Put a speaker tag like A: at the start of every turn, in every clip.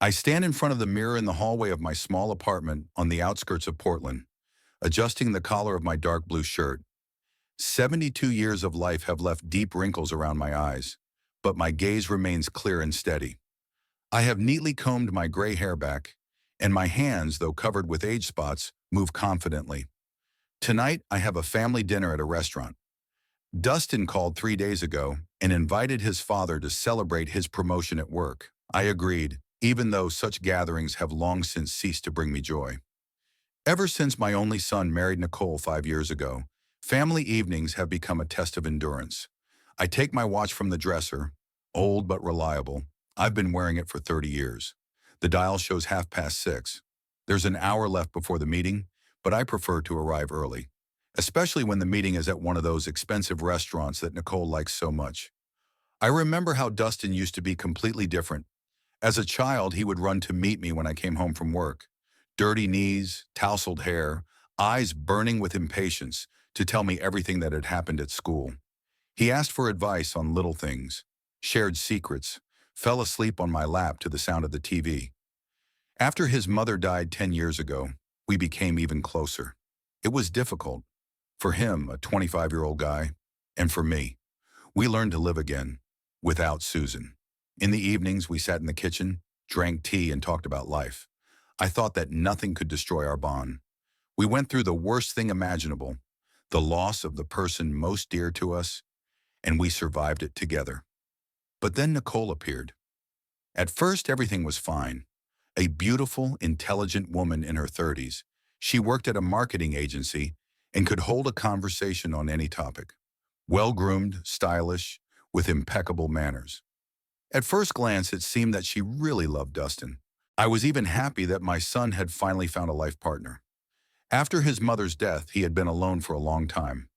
A: I stand in front of the mirror in the hallway of my small apartment on the outskirts of Portland, adjusting the collar of my dark blue shirt. 72 years of life have left deep wrinkles around my eyes, but my gaze remains clear and steady. I have neatly combed my gray hair back, and my hands, though covered with age spots, move confidently. Tonight, I have a family dinner at a restaurant. Dustin called 3 days ago and invited his father to celebrate his promotion at work. I agreed, even though such gatherings have long since ceased to bring me joy. Ever since my only son married Nicole 5 years ago, family evenings have become a test of endurance. I take my watch from the dresser, old but reliable. I've been wearing it for 30 years. The dial shows 6:30. There's an hour left before the meeting, but I prefer to arrive early, especially when the meeting is at one of those expensive restaurants that Nicole likes so much. I remember how Dustin used to be completely different. As a child, he would run to meet me when I came home from work. Dirty knees, tousled hair, eyes burning with impatience to tell me everything that had happened at school. He asked for advice on little things, shared secrets, fell asleep on my lap to the sound of the TV. After his mother died 10 years ago, we became even closer. It was difficult. For him, a 25-year-old guy, and for me. We learned to live again, without Susan. In the evenings, we sat in the kitchen, drank tea, and talked about life. I thought that nothing could destroy our bond. We went through the worst thing imaginable, the loss of the person most dear to us, and we survived it together. But then Nicole appeared. At first, everything was fine. A beautiful, intelligent woman in her 30s. She worked at a marketing agency and could hold a conversation on any topic. Well-groomed, stylish, with impeccable manners. At first glance, it seemed that she really loved Dustin. I was even happy that my son had finally found a life partner. After his mother's death, he had been alone for a long time,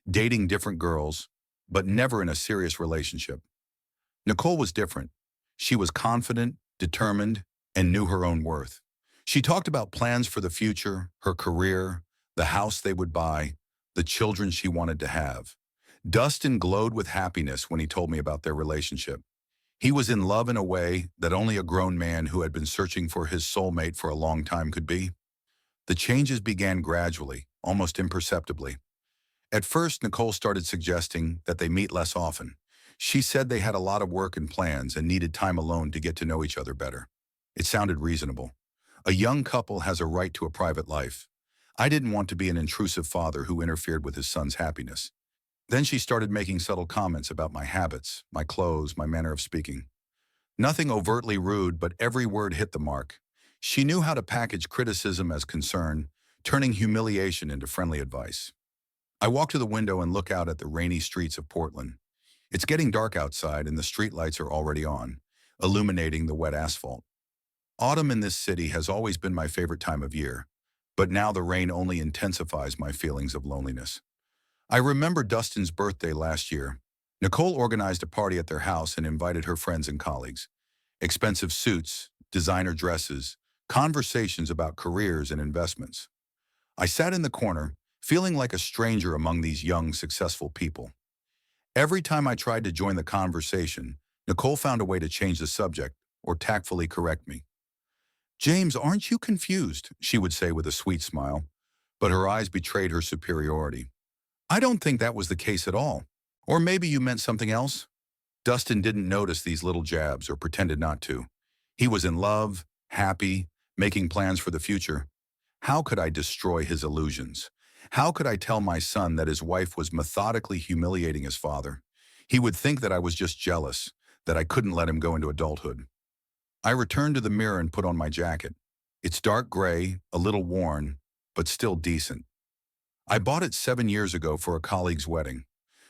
A: dating different girls, but never in a serious relationship. Nicole was different. She was confident, determined, and knew her own worth. She talked about plans for the future, her career, the house they would buy, the children she wanted to have. Dustin glowed with happiness when he told me about their relationship. He was in love in a way that only a grown man who had been searching for his soulmate for a long time could be. The changes began gradually, almost imperceptibly. At first, Nicole started suggesting that they meet less often. She said they had a lot of work and plans and needed time alone to get to know each other better. It sounded reasonable. A young couple has a right to a private life. I didn't want to be an intrusive father who interfered with his son's happiness. Then she started making subtle comments about my habits, my clothes, my manner of speaking. Nothing overtly rude, but every word hit the mark. She knew how to package criticism as concern, turning humiliation into friendly advice. I walk to the window and look out at the rainy streets of Portland. It's getting dark outside and the streetlights are already on, illuminating the wet asphalt. Autumn in this city has always been my favorite time of year, but now the rain only intensifies my feelings of loneliness. I remember Dustin's birthday last year. Nicole organized a party at their house and invited her friends and colleagues. Expensive suits, designer dresses, conversations about careers and investments. I sat in the corner, feeling like a stranger among these young, successful people. Every time I tried to join the conversation, Nicole found a way to change the subject or tactfully correct me. "James, aren't you confused?" she would say with a sweet smile, but her eyes betrayed her superiority. "I don't think that was the case at all. Or maybe you meant something else?" Dustin didn't notice these little jabs or pretended not to. He was in love, happy, making plans for the future. How could I destroy his illusions? How could I tell my son that his wife was methodically humiliating his father? He would think that I was just jealous, that I couldn't let him go into adulthood. I returned to the mirror and put on my jacket. It's dark gray, a little worn, but still decent. I bought it 7 years ago for a colleague's wedding.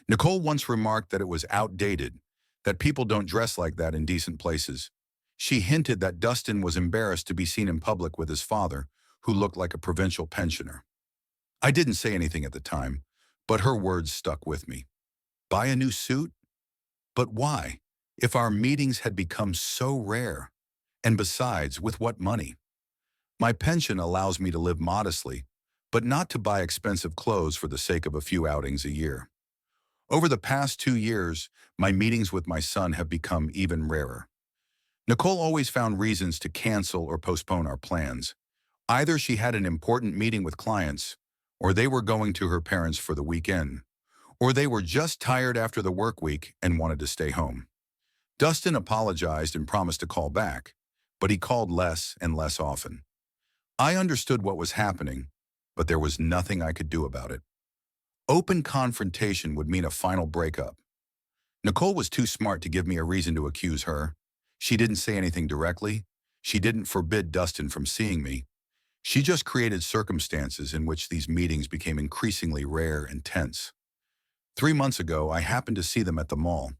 A: Nicole once remarked that it was outdated, that people don't dress like that in decent places. She hinted that Dustin was embarrassed to be seen in public with his father, who looked like a provincial pensioner. I didn't say anything at the time, but her words stuck with me. Buy a new suit? But why, if our meetings had become so rare? And besides, with what money? My pension allows me to live modestly, but not to buy expensive clothes for the sake of a few outings a year. Over the past 2 years, my meetings with my son have become even rarer. Nicole always found reasons to cancel or postpone our plans. Either she had an important meeting with clients, or they were going to her parents for the weekend, or they were just tired after the work week and wanted to stay home. Dustin apologized and promised to call back, but he called less and less often. I understood what was happening, but there was nothing I could do about it. Open confrontation would mean a final breakup. Nicole was too smart to give me a reason to accuse her. She didn't say anything directly. She didn't forbid Dustin from seeing me. She just created circumstances in which these meetings became increasingly rare and tense. 3 months ago, I happened to see them at the mall.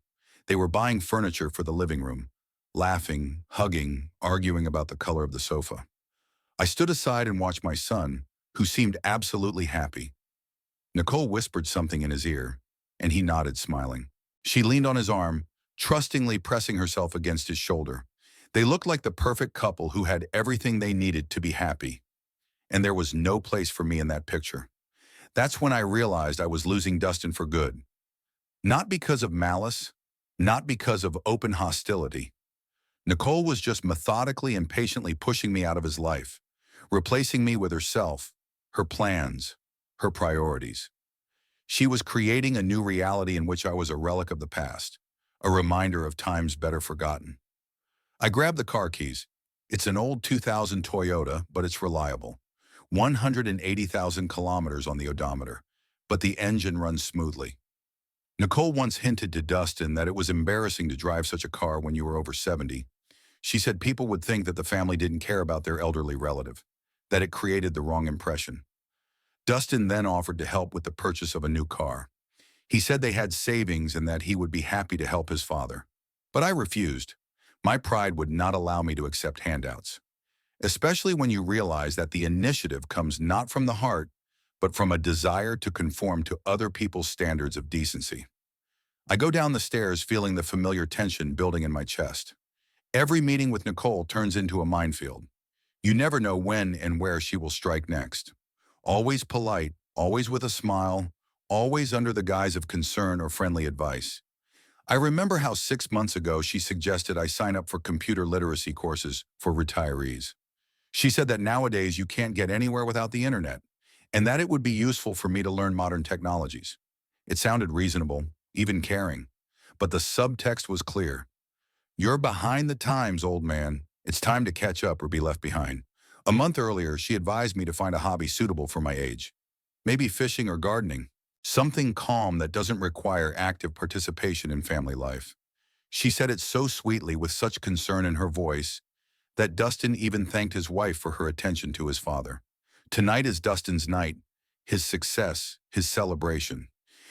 A: They were buying furniture for the living room, laughing, hugging, arguing about the color of the sofa. I stood aside and watched my son, who seemed absolutely happy. Nicole whispered something in his ear, and he nodded, smiling. She leaned on his arm, trustingly pressing herself against his shoulder. They looked like the perfect couple who had everything they needed to be happy. And there was no place for me in that picture. That's when I realized I was losing Dustin for good. Not because of malice, not because of open hostility. Nicole was just methodically and patiently pushing me out of his life, replacing me with herself, her plans, her priorities. She was creating a new reality in which I was a relic of the past, a reminder of times better forgotten. I grabbed the car keys. It's an old 2000 Toyota, but it's reliable. 180,000 kilometers on the odometer, but the engine runs smoothly. Nicole once hinted to Dustin that it was embarrassing to drive such a car when you were over 70. She said people would think that the family didn't care about their elderly relative, that it created the wrong impression. Dustin then offered to help with the purchase of a new car. He said they had savings and that he would be happy to help his father. But I refused. My pride would not allow me to accept handouts, especially when you realize that the initiative comes not from the heart, but from a desire to conform to other people's standards of decency. I go down the stairs feeling the familiar tension building in my chest. Every meeting with Nicole turns into a minefield. You never know when and where she will strike next. Always polite, always with a smile, always under the guise of concern or friendly advice. I remember how 6 months ago she suggested I sign up for computer literacy courses for retirees. She said that nowadays you can't get anywhere without the internet, and that it would be useful for me to learn modern technologies. It sounded reasonable, even caring, but the subtext was clear. You're behind the times, old man. It's time to catch up or be left behind. A month earlier, she advised me to find a hobby suitable for my age. Maybe fishing or gardening. Something calm that doesn't require active participation in family life. She said it so sweetly with such concern in her voice that Dustin even thanked his wife for her attention to his father. Tonight is Dustin's night, his success, his celebration.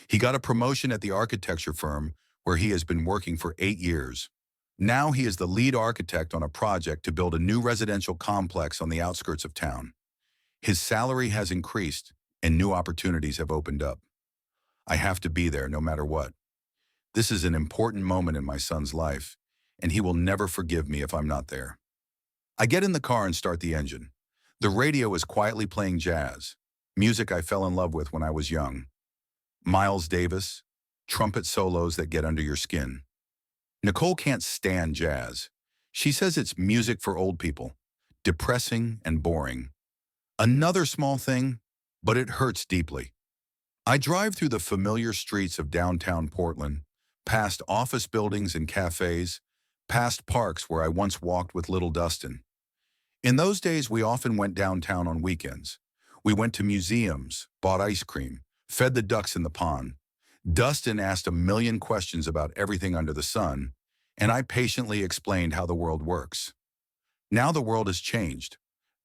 A: He got a promotion at the architecture firm where he has been working for 8 years. Now he is the lead architect on a project to build a new residential complex on the outskirts of town. His salary has increased and new opportunities have opened up. I have to be there no matter what. This is an important moment in my son's life, and he will never forgive me if I'm not there. I get in the car and start the engine. The radio is quietly playing jazz, music I fell in love with when I was young. Miles Davis, trumpet solos that get under your skin. Nicole can't stand jazz. She says it's music for old people, depressing and boring. Another small thing, but it hurts deeply. I drive through the familiar streets of downtown Portland, past office buildings and cafes, past parks where I once walked with little Dustin. In those days, we often went downtown on weekends. We went to museums, bought ice cream, fed the ducks in the pond. Dustin asked a million questions about everything under the sun, and I patiently explained how the world works. Now the world has changed.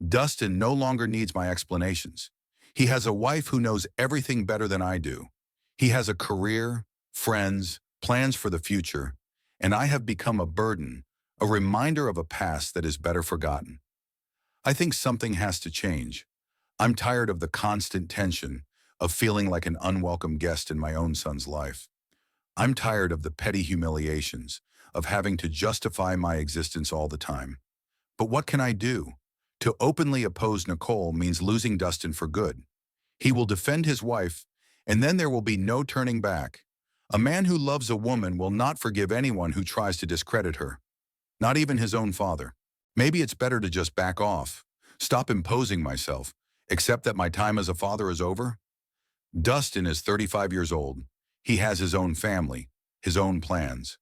A: Dustin no longer needs my explanations. He has a wife who knows everything better than I do. He has a career, friends, plans for the future, and I have become a burden, a reminder of a past that is better forgotten. I think something has to change. I'm tired of the constant tension, of feeling like an unwelcome guest in my own son's life. I'm tired of the petty humiliations, of having to justify my existence all the time. But what can I do? To openly oppose Nicole means losing Dustin for good. He will defend his wife, and then there will be no turning back. A man who loves a woman will not forgive anyone who tries to discredit her. Not even his own father. Maybe it's better to just back off, stop imposing myself, accept that my time as a father is over. Dustin is 35 years old. He has his own family, his own plans.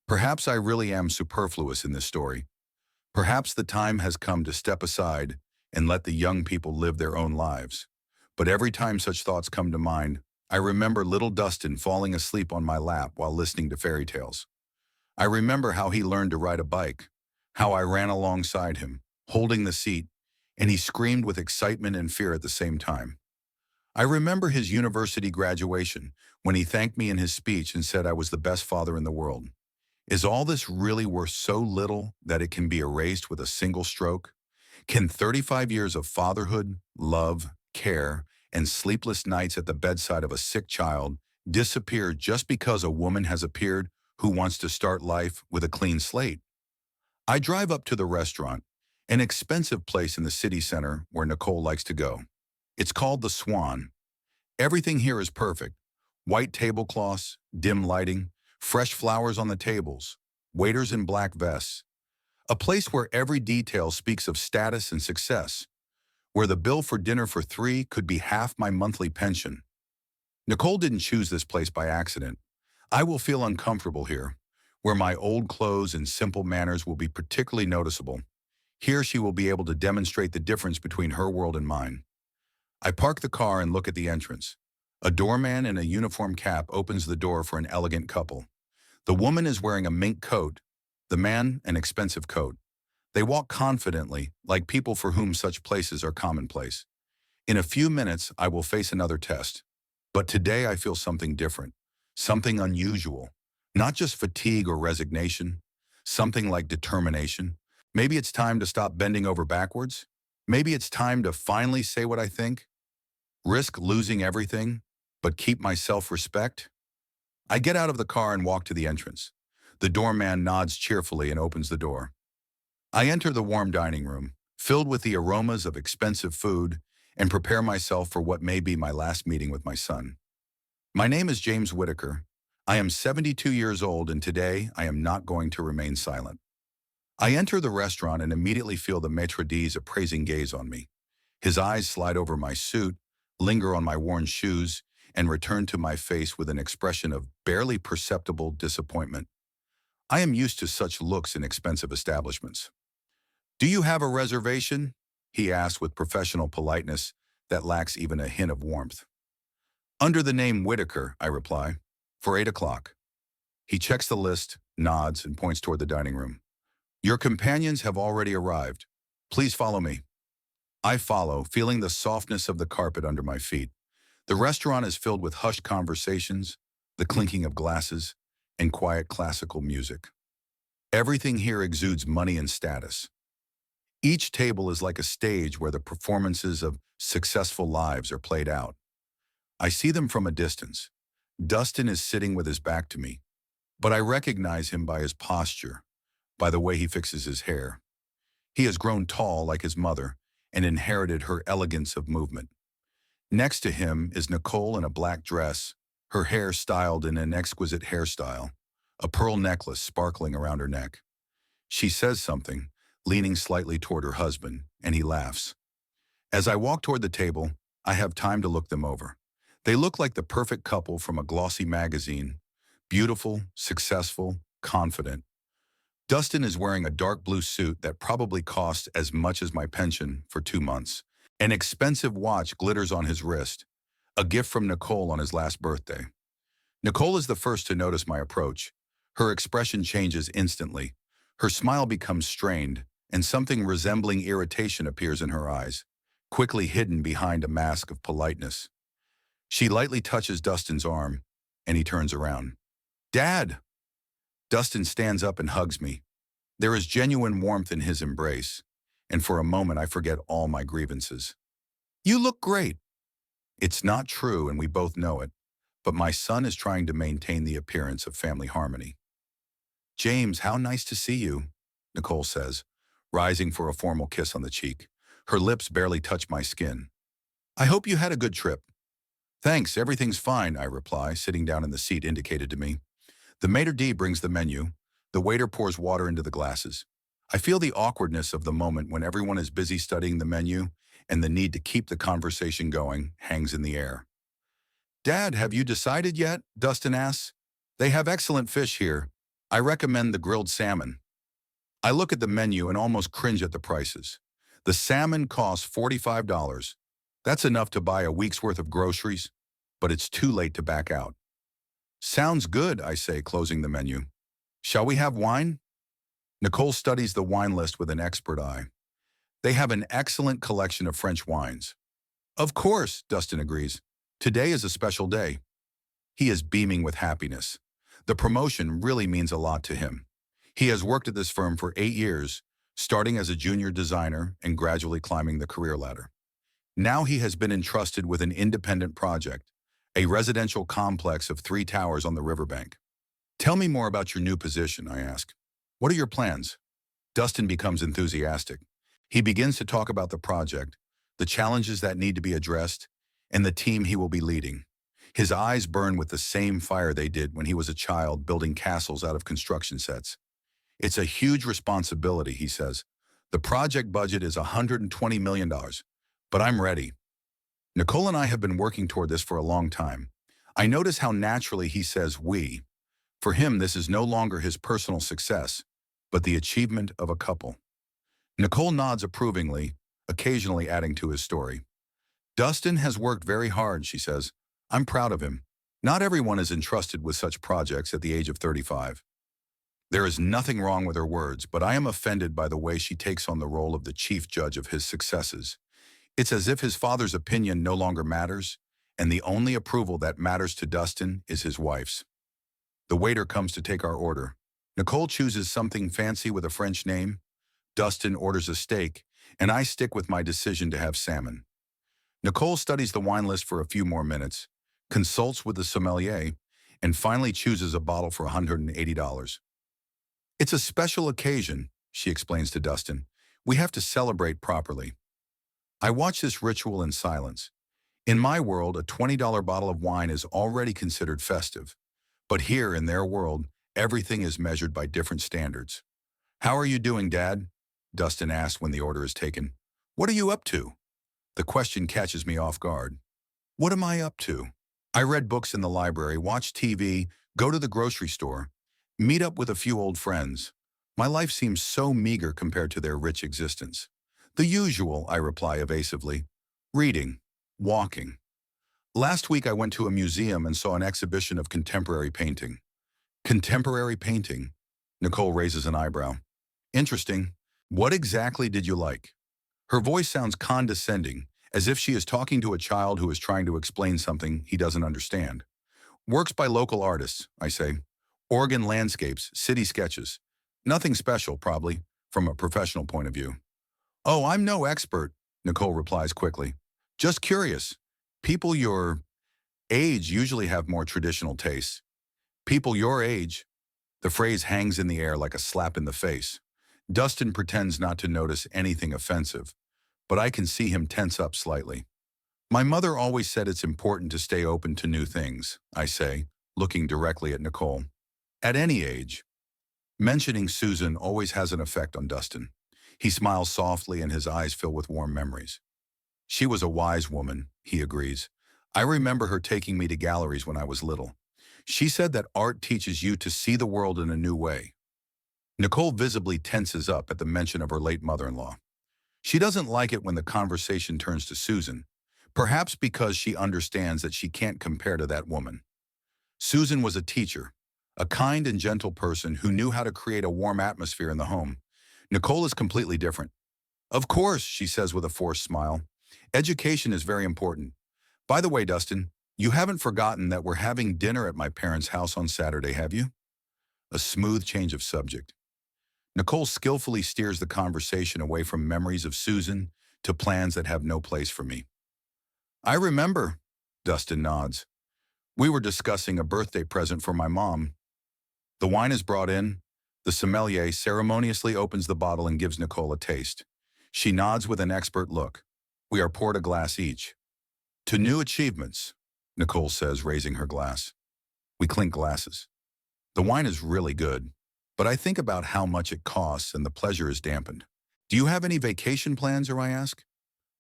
A: Perhaps I really am superfluous in this story. Perhaps the time has come to step aside and let the young people live their own lives. But every time such thoughts come to mind, I remember little Dustin falling asleep on my lap while listening to fairy tales. I remember how he learned to ride a bike, how I ran alongside him, holding the seat, and he screamed with excitement and fear at the same time. I remember his university graduation when he thanked me in his speech and said I was the best father in the world. Is all this really worth so little that it can be erased with a single stroke? Can 35 years of fatherhood, love, care, and sleepless nights at the bedside of a sick child disappear just because a woman has appeared who wants to start life with a clean slate? I drive up to the restaurant, an expensive place in the city center where Nicole likes to go. It's called the Swan. Everything here is perfect. White tablecloths, dim lighting, fresh flowers on the tables, waiters in black vests. A place where every detail speaks of status and success, where the bill for dinner for three could be half my monthly pension. Nicole didn't choose this place by accident. I will feel uncomfortable here, where my old clothes and simple manners will be particularly noticeable. Here she will be able to demonstrate the difference between her world and mine. I park the car and look at the entrance. A doorman in a uniform cap opens the door for an elegant couple. The woman is wearing a mink coat, the man an expensive coat. They walk confidently, like people for whom such places are commonplace. In a few minutes, I will face another test. But today I feel something different, something unusual. Not just fatigue or resignation, something like determination. Maybe it's time to stop bending over backwards. Maybe it's time to finally say what I think. Risk losing everything, but keep my self-respect. I get out of the car and walk to the entrance. The doorman nods cheerfully and opens the door. I enter the warm dining room, filled with the aromas of expensive food, and prepare myself for what may be my last meeting with my son. My name is James Whitaker. I am 72 years old, and today I am not going to remain silent. I enter the restaurant and immediately feel the maitre d's appraising gaze on me. His eyes slide over my suit, linger on my worn shoes, and return to my face with an expression of barely perceptible disappointment. I am used to such looks in expensive establishments. "Do you have a reservation?" he asks with professional politeness that lacks even a hint of warmth. "Under the name Whitaker," I reply, "for 8 o'clock. He checks the list, nods, and points toward the dining room. "Your companions have already arrived. Please follow me." I follow, feeling the softness of the carpet under my feet. The restaurant is filled with hushed conversations, the clinking of glasses, and quiet classical music. Everything here exudes money and status. Each table is like a stage where the performances of successful lives are played out. I see them from a distance. Dustin is sitting with his back to me, but I recognize him by his posture, by the way he fixes his hair. He has grown tall like his mother and inherited her elegance of movement. Next to him is Nicole in a black dress, her hair styled in an exquisite hairstyle, a pearl necklace sparkling around her neck. She says something, leaning slightly toward her husband, and he laughs. As I walk toward the table, I have time to look them over. They look like the perfect couple from a glossy magazine, beautiful, successful, confident. Dustin is wearing a dark blue suit that probably cost as much as my pension for 2 months. An expensive watch glitters on his wrist, a gift from Nicole on his last birthday. Nicole is the first to notice my approach. Her expression changes instantly. Her smile becomes strained, and something resembling irritation appears in her eyes, quickly hidden behind a mask of politeness. She lightly touches Dustin's arm, and he turns around. "Dad!" Dustin stands up and hugs me. There is genuine warmth in his embrace, and for a moment I forget all my grievances. "You look great." It's not true, and we both know it, but my son is trying to maintain the appearance of family harmony. "James, how nice to see you," Nicole says, rising for a formal kiss on the cheek. Her lips barely touch my skin. "I hope you had a good trip." "Thanks, everything's fine," I reply, sitting down in the seat indicated to me. The maitre d' brings the menu, The waiter pours water into the glasses. I feel the awkwardness of the moment when everyone is busy studying the menu and the need to keep the conversation going hangs in the air. Dad, have you decided yet? Dustin asks. They have excellent fish here. I recommend the grilled salmon. I look at the menu and almost cringe at the prices. The salmon costs $45. That's enough to buy a week's worth of groceries, but it's too late to back out. Sounds good, I say, closing the menu. Shall we have wine? Nicole studies the wine list with an expert eye. They have an excellent collection of French wines. Of course, Dustin agrees. Today is a special day. He is beaming with happiness. The promotion really means a lot to him. He has worked at this firm for 8 years, starting as a junior designer and gradually climbing the career ladder. Now he has been entrusted with an independent project, a residential complex of 3 towers on the riverbank. Tell me more about your new position, I ask. What are your plans? Dustin becomes enthusiastic. He begins to talk about the project, the challenges that need to be addressed, and the team he will be leading. His eyes burn with the same fire they did when he was a child building castles out of construction sets. It's a huge responsibility, he says. The project budget is $120 million, but I'm ready. Nicole and I have been working toward this for a long time. I notice how naturally he says we. For him, this is no longer his personal success, but the achievement of a couple. Nicole nods approvingly, occasionally adding to his story. Dustin has worked very hard, she says. I'm proud of him. Not everyone is entrusted with such projects at the age of 35. There is nothing wrong with her words, but I am offended by the way she takes on the role of the chief judge of his successes. It's as if his father's opinion no longer matters, and the only approval that matters to Dustin is his wife's. The waiter comes to take our order. Nicole chooses something fancy with a French name. Dustin orders a steak, and I stick with my decision to have salmon. Nicole studies the wine list for a few more minutes, consults with the sommelier, and finally chooses a bottle for $180. It's a special occasion, she explains to Dustin. We have to celebrate properly. I watch this ritual in silence. In my world, a $20 bottle of wine is already considered festive. But here, in their world, everything is measured by different standards. How are you doing, Dad? Dustin asks when the order is taken. What are you up to? The question catches me off guard. What am I up to? I read books in the library, watch TV, go to the grocery store, meet up with a few old friends. My life seems so meager compared to their rich existence. The usual, I reply evasively. Reading, walking. Last week I went to a museum and saw an exhibition of contemporary painting. Contemporary painting? Nicole raises an eyebrow. Interesting. What exactly did you like? Her voice sounds condescending, as if she is talking to a child who is trying to explain something he doesn't understand. Works by local artists, I say. Oregon landscapes, city sketches. Nothing special, probably, from a professional point of view. Oh, I'm no expert, Nicole replies quickly. Just curious. People your age usually have more traditional tastes. People your age. The phrase hangs in the air like a slap in the face. Dustin pretends not to notice anything offensive, but I can see him tense up slightly. My mother always said it's important to stay open to new things, I say, looking directly at Nicole. At any age. Mentioning Susan always has an effect on Dustin. He smiles softly and his eyes fill with warm memories. She was a wise woman, he agrees. I remember her taking me to galleries when I was little. She said that art teaches you to see the world in a new way. Nicole visibly tenses up at the mention of her late mother-in-law. She doesn't like it when the conversation turns to Susan, perhaps because she understands that she can't compare to that woman. Susan was a teacher, a kind and gentle person who knew how to create a warm atmosphere in the home. Nicole is completely different. Of course, she says with a forced smile. Education is very important. By the way, Dustin, you haven't forgotten that we're having dinner at my parents' house on Saturday, have you? A smooth change of subject. Nicole skillfully steers the conversation away from memories of Susan to plans that have no place for me. I remember, Dustin nods. We were discussing a birthday present for my mom. The wine is brought in. The sommelier ceremoniously opens the bottle and gives Nicole a taste. She nods with an expert look. We are poured a glass each. To new achievements, Nicole says, raising her glass. We clink glasses. The wine is really good. but I think about how much it costs and the pleasure is dampened. Do you have any vacation plans, or I ask?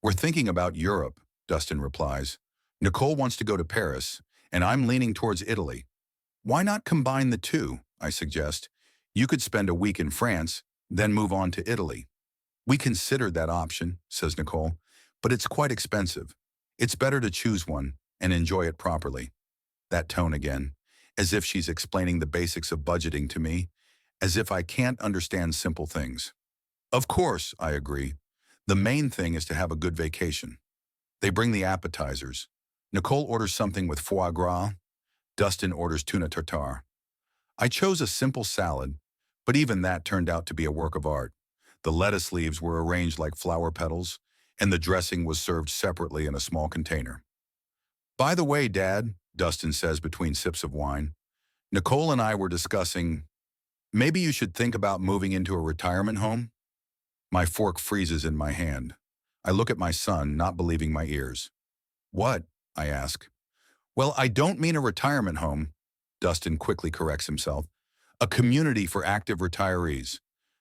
A: We're thinking about Europe, Dustin replies. Nicole wants to go to Paris, and I'm leaning towards Italy. Why not combine the two, I suggest. You could spend a week in France, then move on to Italy. We considered that option, says Nicole, but it's quite expensive. It's better to choose one and enjoy it properly. That tone again, as if she's explaining the basics of budgeting to me, as if I can't understand simple things. Of course, I agree. The main thing is to have a good vacation. They bring the appetizers. Nicole orders something with foie gras. Dustin orders tuna tartare. I chose a simple salad, but even that turned out to be a work of art. The lettuce leaves were arranged like flower petals, and the dressing was served separately in a small container. By the way, Dad, Dustin says between sips of wine, Nicole and I were discussing, maybe you should think about moving into a retirement home? My fork freezes in my hand. I look at my son, not believing my ears. What? I ask. Well, I don't mean a retirement home, Dustin quickly corrects himself. A community for active retirees.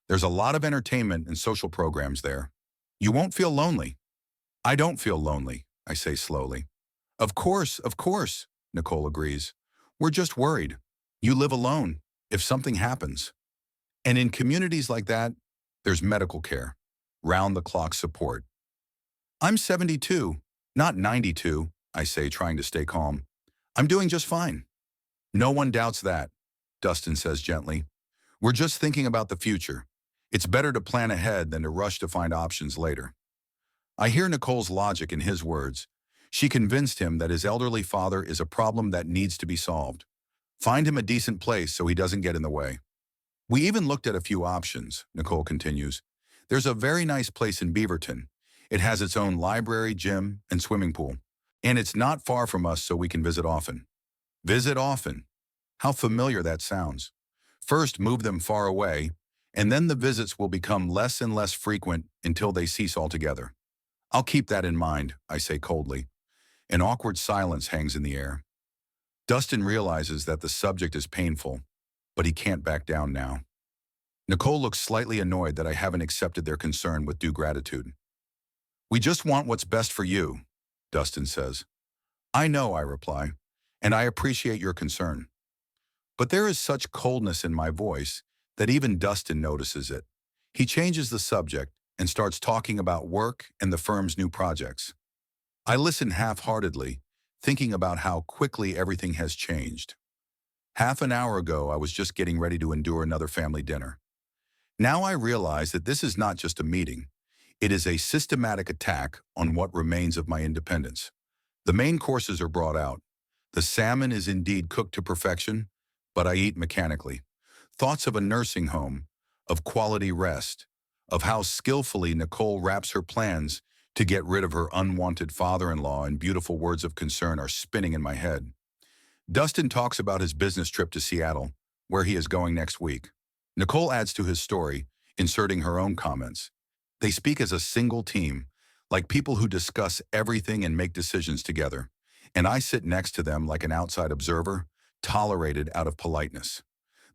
A: There's a lot of entertainment and social programs there. You won't feel lonely. I don't feel lonely, I say slowly. Of course, Nicole agrees. We're just worried. You live alone, if something happens. And in communities like that, there's medical care, round-the-clock support. I'm 72, not 92, I say, trying to stay calm. I'm doing just fine. No one doubts that, Dustin says gently. We're just thinking about the future. It's better to plan ahead than to rush to find options later. I hear Nicole's logic in his words. She convinced him that his elderly father is a problem that needs to be solved. Find him a decent place so he doesn't get in the way. We even looked at a few options, Nicole continues. There's a very nice place in Beaverton. It has its own library, gym, and swimming pool. And it's not far from us, so we can visit often. Visit often. How familiar that sounds. First, move them far away, and then the visits will become less and less frequent until they cease altogether. I'll keep that in mind, I say coldly. An awkward silence hangs in the air. Dustin realizes that the subject is painful, but he can't back down now. Nicole looks slightly annoyed that I haven't accepted their concern with due gratitude. We just want what's best for you, Dustin says. I know, I reply, and I appreciate your concern. But there is such coldness in my voice that even Dustin notices it. He changes the subject and starts talking about work and the firm's new projects. I listen half-heartedly, thinking about how quickly everything has changed. Half an hour ago, I was just getting ready to endure another family dinner. Now I realize that this is not just a meeting. It is a systematic attack on what remains of my independence. The main courses are brought out. The salmon is indeed cooked to perfection, but I eat mechanically. Thoughts of a nursing home, of quality rest, of how skillfully Nicole wraps her plans to get rid of her unwanted father-in-law and beautiful words of concern are spinning in my head. Dustin talks about his business trip to Seattle, where he is going next week. Nicole adds to his story, inserting her own comments. They speak as a single team, like people who discuss everything and make decisions together. And I sit next to them like an outside observer, tolerated out of politeness.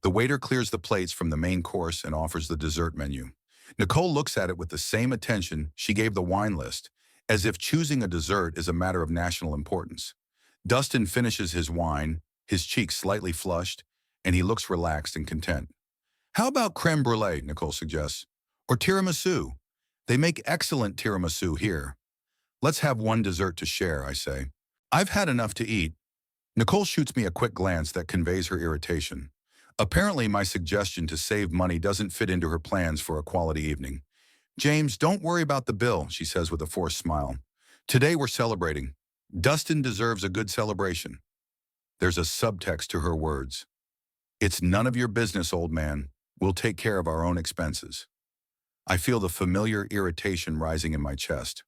A: The waiter clears the plates from the main course and offers the dessert menu. Nicole looks at it with the same attention she gave the wine list, as if choosing a dessert is a matter of national importance. Dustin finishes his wine, his cheeks slightly flushed, and he looks relaxed and content. How about creme brulee, Nicole suggests, or tiramisu? They make excellent tiramisu here. Let's have one dessert to share, I say. I've had enough to eat. Nicole shoots me a quick glance that conveys her irritation. Apparently, my suggestion to save money doesn't fit into her plans for a quality evening. James, don't worry about the bill, she says with a forced smile. Today we're celebrating. Dustin deserves a good celebration. There's a subtext to her words. It's none of your business, old man. We'll take care of our own expenses. I feel the familiar irritation rising in my chest.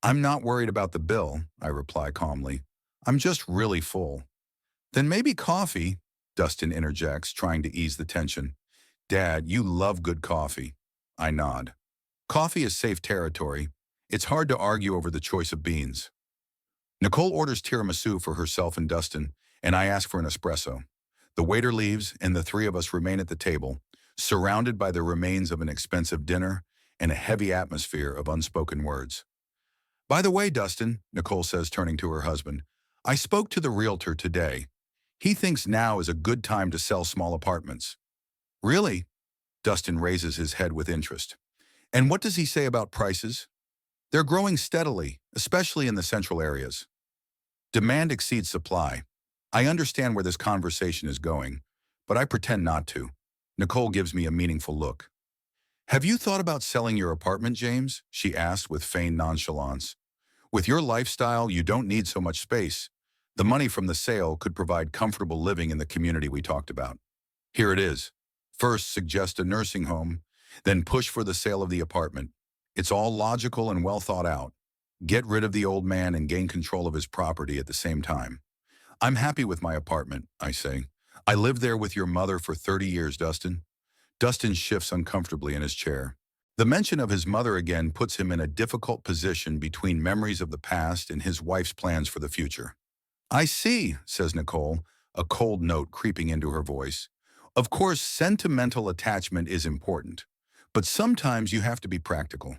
A: I'm not worried about the bill, I reply calmly. I'm just really full. Then maybe coffee, Dustin interjects, trying to ease the tension. Dad, you love good coffee. I nod. Coffee is safe territory. It's hard to argue over the choice of beans. Nicole orders tiramisu for herself and Dustin, and I ask for an espresso. The waiter leaves, and the three of us remain at the table, surrounded by the remains of an expensive dinner and a heavy atmosphere of unspoken words. By the way, Dustin, Nicole says, turning to her husband, I spoke to the realtor today. He thinks now is a good time to sell small apartments. Really? Dustin raises his head with interest. And what does he say about prices? They're growing steadily, especially in the central areas. Demand exceeds supply. I understand where this conversation is going, but I pretend not to. Nicole gives me a meaningful look. Have you thought about selling your apartment, James? She asked with feigned nonchalance. With your lifestyle, you don't need so much space. The money from the sale could provide comfortable living in the community we talked about. Here it is. First, suggest a nursing home, then push for the sale of the apartment. It's all logical and well thought out. Get rid of the old man and gain control of his property at the same time. I'm happy with my apartment, I say. I lived there with your mother for 30 years, Dustin. Dustin shifts uncomfortably in his chair. The mention of his mother again puts him in a difficult position between memories of the past and his wife's plans for the future. I see, says Nicole, a cold note creeping into her voice. Of course, sentimental attachment is important, but sometimes you have to be practical.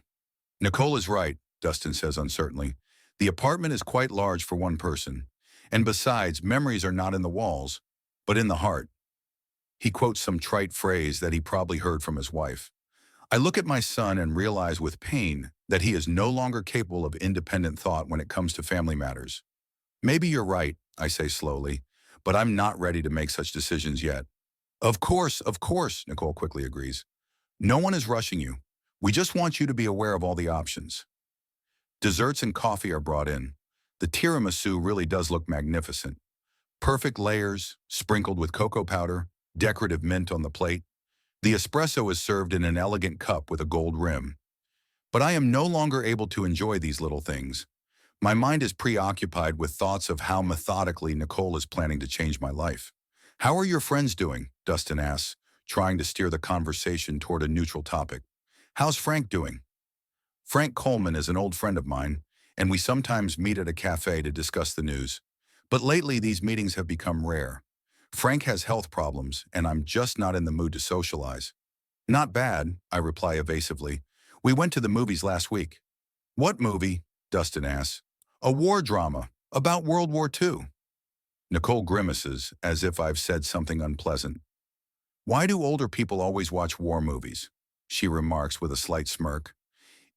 A: Nicole is right, Dustin says uncertainly. The apartment is quite large for one person, and besides, memories are not in the walls, but in the heart. He quotes some trite phrase that he probably heard from his wife. I look at my son and realize with pain that he is no longer capable of independent thought when it comes to family matters. Maybe you're right, I say slowly, but I'm not ready to make such decisions yet. Of course, Nicole quickly agrees. No one is rushing you. We just want you to be aware of all the options. Desserts and coffee are brought in. The tiramisu really does look magnificent. Perfect layers, sprinkled with cocoa powder, decorative mint on the plate. The espresso is served in an elegant cup with a gold rim. But I am no longer able to enjoy these little things. My mind is preoccupied with thoughts of how methodically Nicole is planning to change my life. How are your friends doing? Dustin asks, trying to steer the conversation toward a neutral topic. How's Frank doing? Frank Coleman is an old friend of mine, and we sometimes meet at a cafe to discuss the news. But lately, these meetings have become rare. Frank has health problems, and I'm just not in the mood to socialize. Not bad, I reply evasively. We went to the movies last week. What movie? Dustin asks. A war drama about World War II. Nicole grimaces as if I've said something unpleasant. Why do older people always watch war movies? She remarks with a slight smirk.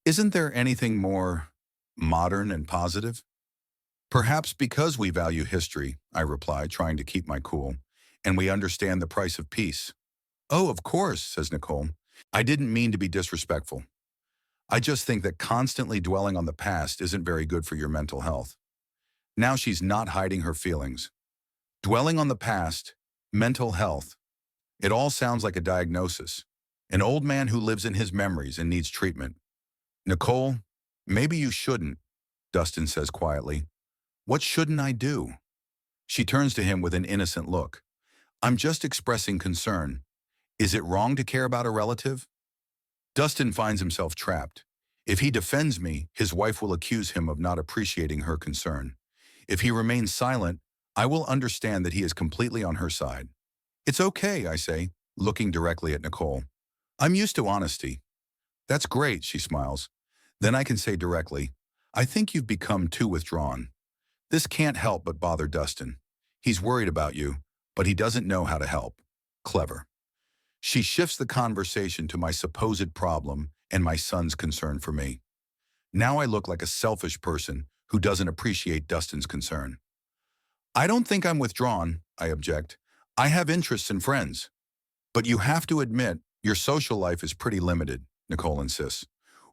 A: Isn't there anything more modern and positive? Perhaps because we value history, I reply, trying to keep my cool, and we understand the price of peace. Oh, of course, says Nicole. I didn't mean to be disrespectful. I just think that constantly dwelling on the past isn't very good for your mental health. Now she's not hiding her feelings. Dwelling on the past, mental health. It all sounds like a diagnosis. An old man who lives in his memories and needs treatment. Nicole, maybe you shouldn't, Dustin says quietly. What shouldn't I do? She turns to him with an innocent look. I'm just expressing concern. Is it wrong to care about a relative? Dustin finds himself trapped. If he defends me, his wife will accuse him of not appreciating her concern. If he remains silent, I will understand that he is completely on her side. It's okay, I say, looking directly at Nicole. I'm used to honesty. That's great, she smiles. Then I can say directly, I think you've become too withdrawn. This can't help but bother Dustin. He's worried about you, but he doesn't know how to help. Clever. She shifts the conversation to my supposed problem and my son's concern for me. Now I look like a selfish person who doesn't appreciate Dustin's concern. I don't think I'm withdrawn, I object. I have interests and friends. But you have to admit, your social life is pretty limited, Nicole insists.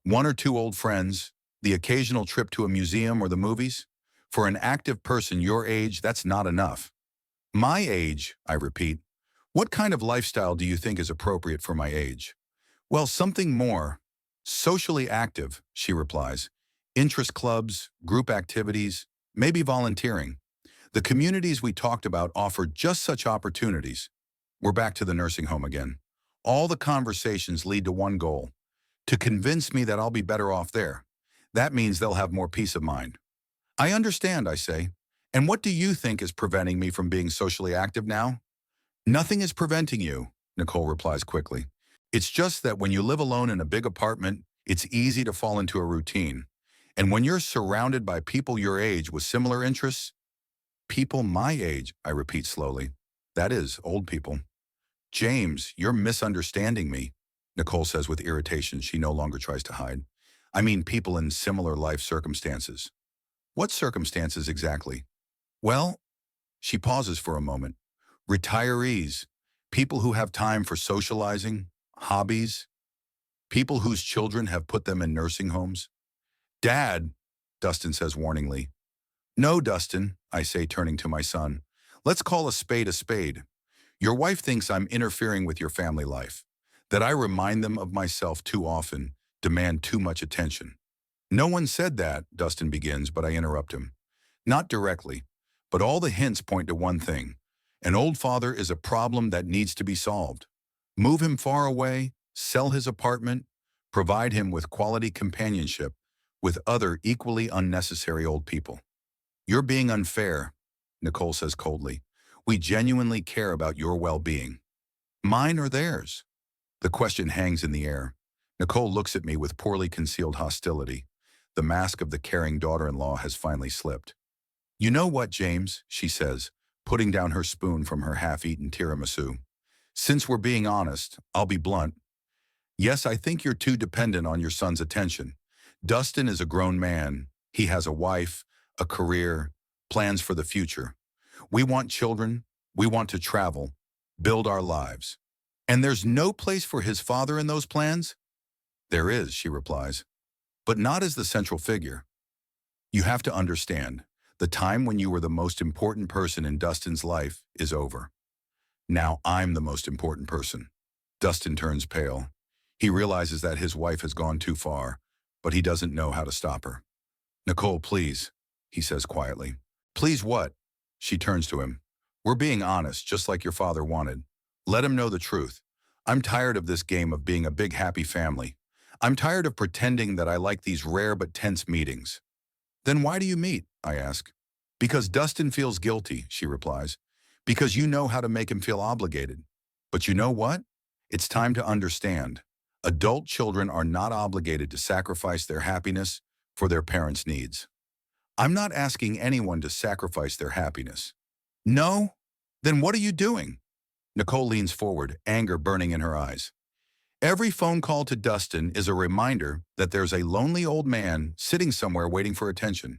A: One or two old friends, the occasional trip to a museum or the movies. For an active person your age, that's not enough. My age, I repeat. What kind of lifestyle do you think is appropriate for my age? Well, something more. Socially active, she replies. Interest clubs, group activities, maybe volunteering. The communities we talked about offer just such opportunities. We're back to the nursing home again. All the conversations lead to one goal, to convince me that I'll be better off there. That means they'll have more peace of mind. I understand, I say. And what do you think is preventing me from being socially active now? Nothing is preventing you, Nicole replies quickly. It's just that when you live alone in a big apartment, it's easy to fall into a routine. And when you're surrounded by people your age with similar interests, people my age, I repeat slowly. That is, old people. James, you're misunderstanding me, Nicole says with irritation she no longer tries to hide. I mean people in similar life circumstances. What circumstances exactly? Well, she pauses for a moment. Retirees, people who have time for socializing, hobbies, people whose children have put them in nursing homes. Dad, Dustin says warningly. No, Dustin, I say turning to my son. Let's call a spade a spade. Your wife thinks I'm interfering with your family life, that I remind them of myself too often, demand too much attention. No one said that, Dustin begins, but I interrupt him. Not directly, but all the hints point to one thing. An old father is a problem that needs to be solved. Move him far away, sell his apartment, provide him with quality companionship with other equally unnecessary old people. You're being unfair, Nicole says coldly. We genuinely care about your well-being. Mine or theirs? The question hangs in the air. Nicole looks at me with poorly concealed hostility. The mask of the caring daughter-in-law has finally slipped. You know what, James, she says, putting down her spoon from her half-eaten tiramisu. Since we're being honest, I'll be blunt. Yes, I think you're too dependent on your son's attention. Dustin is a grown man. He has a wife, a career, plans for the future. We want children. We want to travel, build our lives. And there's no place for his father in those plans? There is, she replies, but not as the central figure. You have to understand, the time when you were the most important person in Dustin's life is over. Now I'm the most important person. Dustin turns pale. He realizes that his wife has gone too far, but he doesn't know how to stop her. Nicole, please, he says quietly. Please what? She turns to him. We're being honest, just like your father wanted. Let him know the truth. I'm tired of this game of being a big happy family. I'm tired of pretending that I like these rare but tense meetings. Then why do you meet? I ask. Because Dustin feels guilty, she replies. Because you know how to make him feel obligated. But you know what? It's time to understand. Adult children are not obligated to sacrifice their happiness for their parents' needs. I'm not asking anyone to sacrifice their happiness. No? Then what are you doing? Nicole leans forward, anger burning in her eyes. Every phone call to Dustin is a reminder that there's a lonely old man sitting somewhere waiting for attention.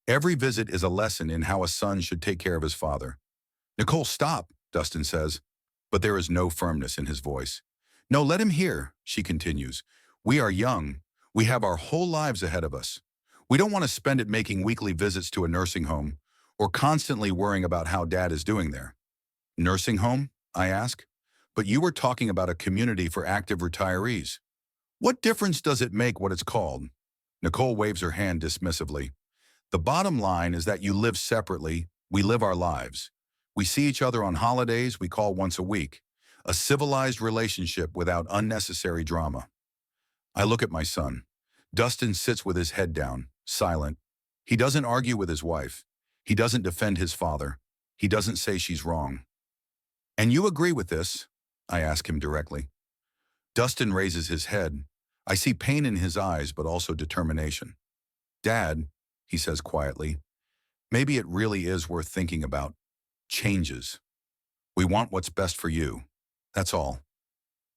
A: Every visit is a lesson in how a son should take care of his father. Nicole, stop, Dustin says, but there is no firmness in his voice. No, let him hear, she continues. We are young. We have our whole lives ahead of us. We don't want to spend it making weekly visits to a nursing home or constantly worrying about how Dad is doing there. Nursing home? I ask. But you were talking about a community for active retirees. What difference does it make what it's called? Nicole waves her hand dismissively. The bottom line is that you live separately, we live our lives. We see each other on holidays, we call once a week. A civilized relationship without unnecessary drama. I look at my son. Dustin sits with his head down, silent. He doesn't argue with his wife. He doesn't defend his father. He doesn't say she's wrong. And you agree with this? I ask him directly. Dustin raises his head. I see pain in his eyes, but also determination. Dad, he says quietly, maybe it really is worth thinking about. Changes. We want what's best for you. That's all.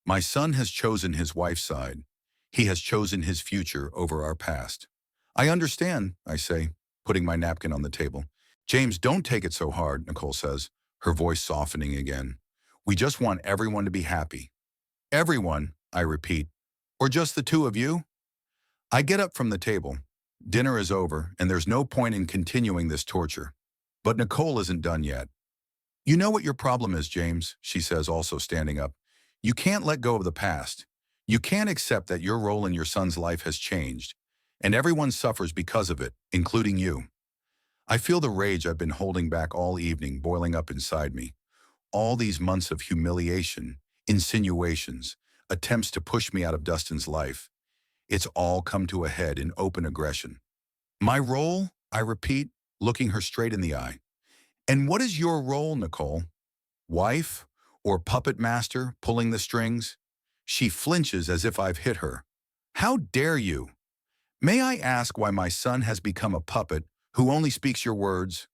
A: My son has chosen his wife's side. He has chosen his future over our past. I understand, I say, putting my napkin on the table. James, don't take it so hard, Nicole says, her voice softening again. We just want everyone to be happy. Everyone, I repeat. Or just the two of you? I get up from the table. Dinner is over, and there's no point in continuing this torture. But Nicole isn't done yet. You know what your problem is, James, she says, also standing up. You can't let go of the past. You can't accept that your role in your son's life has changed, and everyone suffers because of it, including you. I feel the rage I've been holding back all evening boiling up inside me. All these months of humiliation, insinuations, attempts to push me out of Dustin's life. It's all come to a head in open aggression. My role, I repeat, looking her straight in the eye. And what is your role, Nicole? Wife or puppet master pulling the strings? She flinches as if I've hit her. How dare you? May I ask why my son has become a puppet who only speaks your words?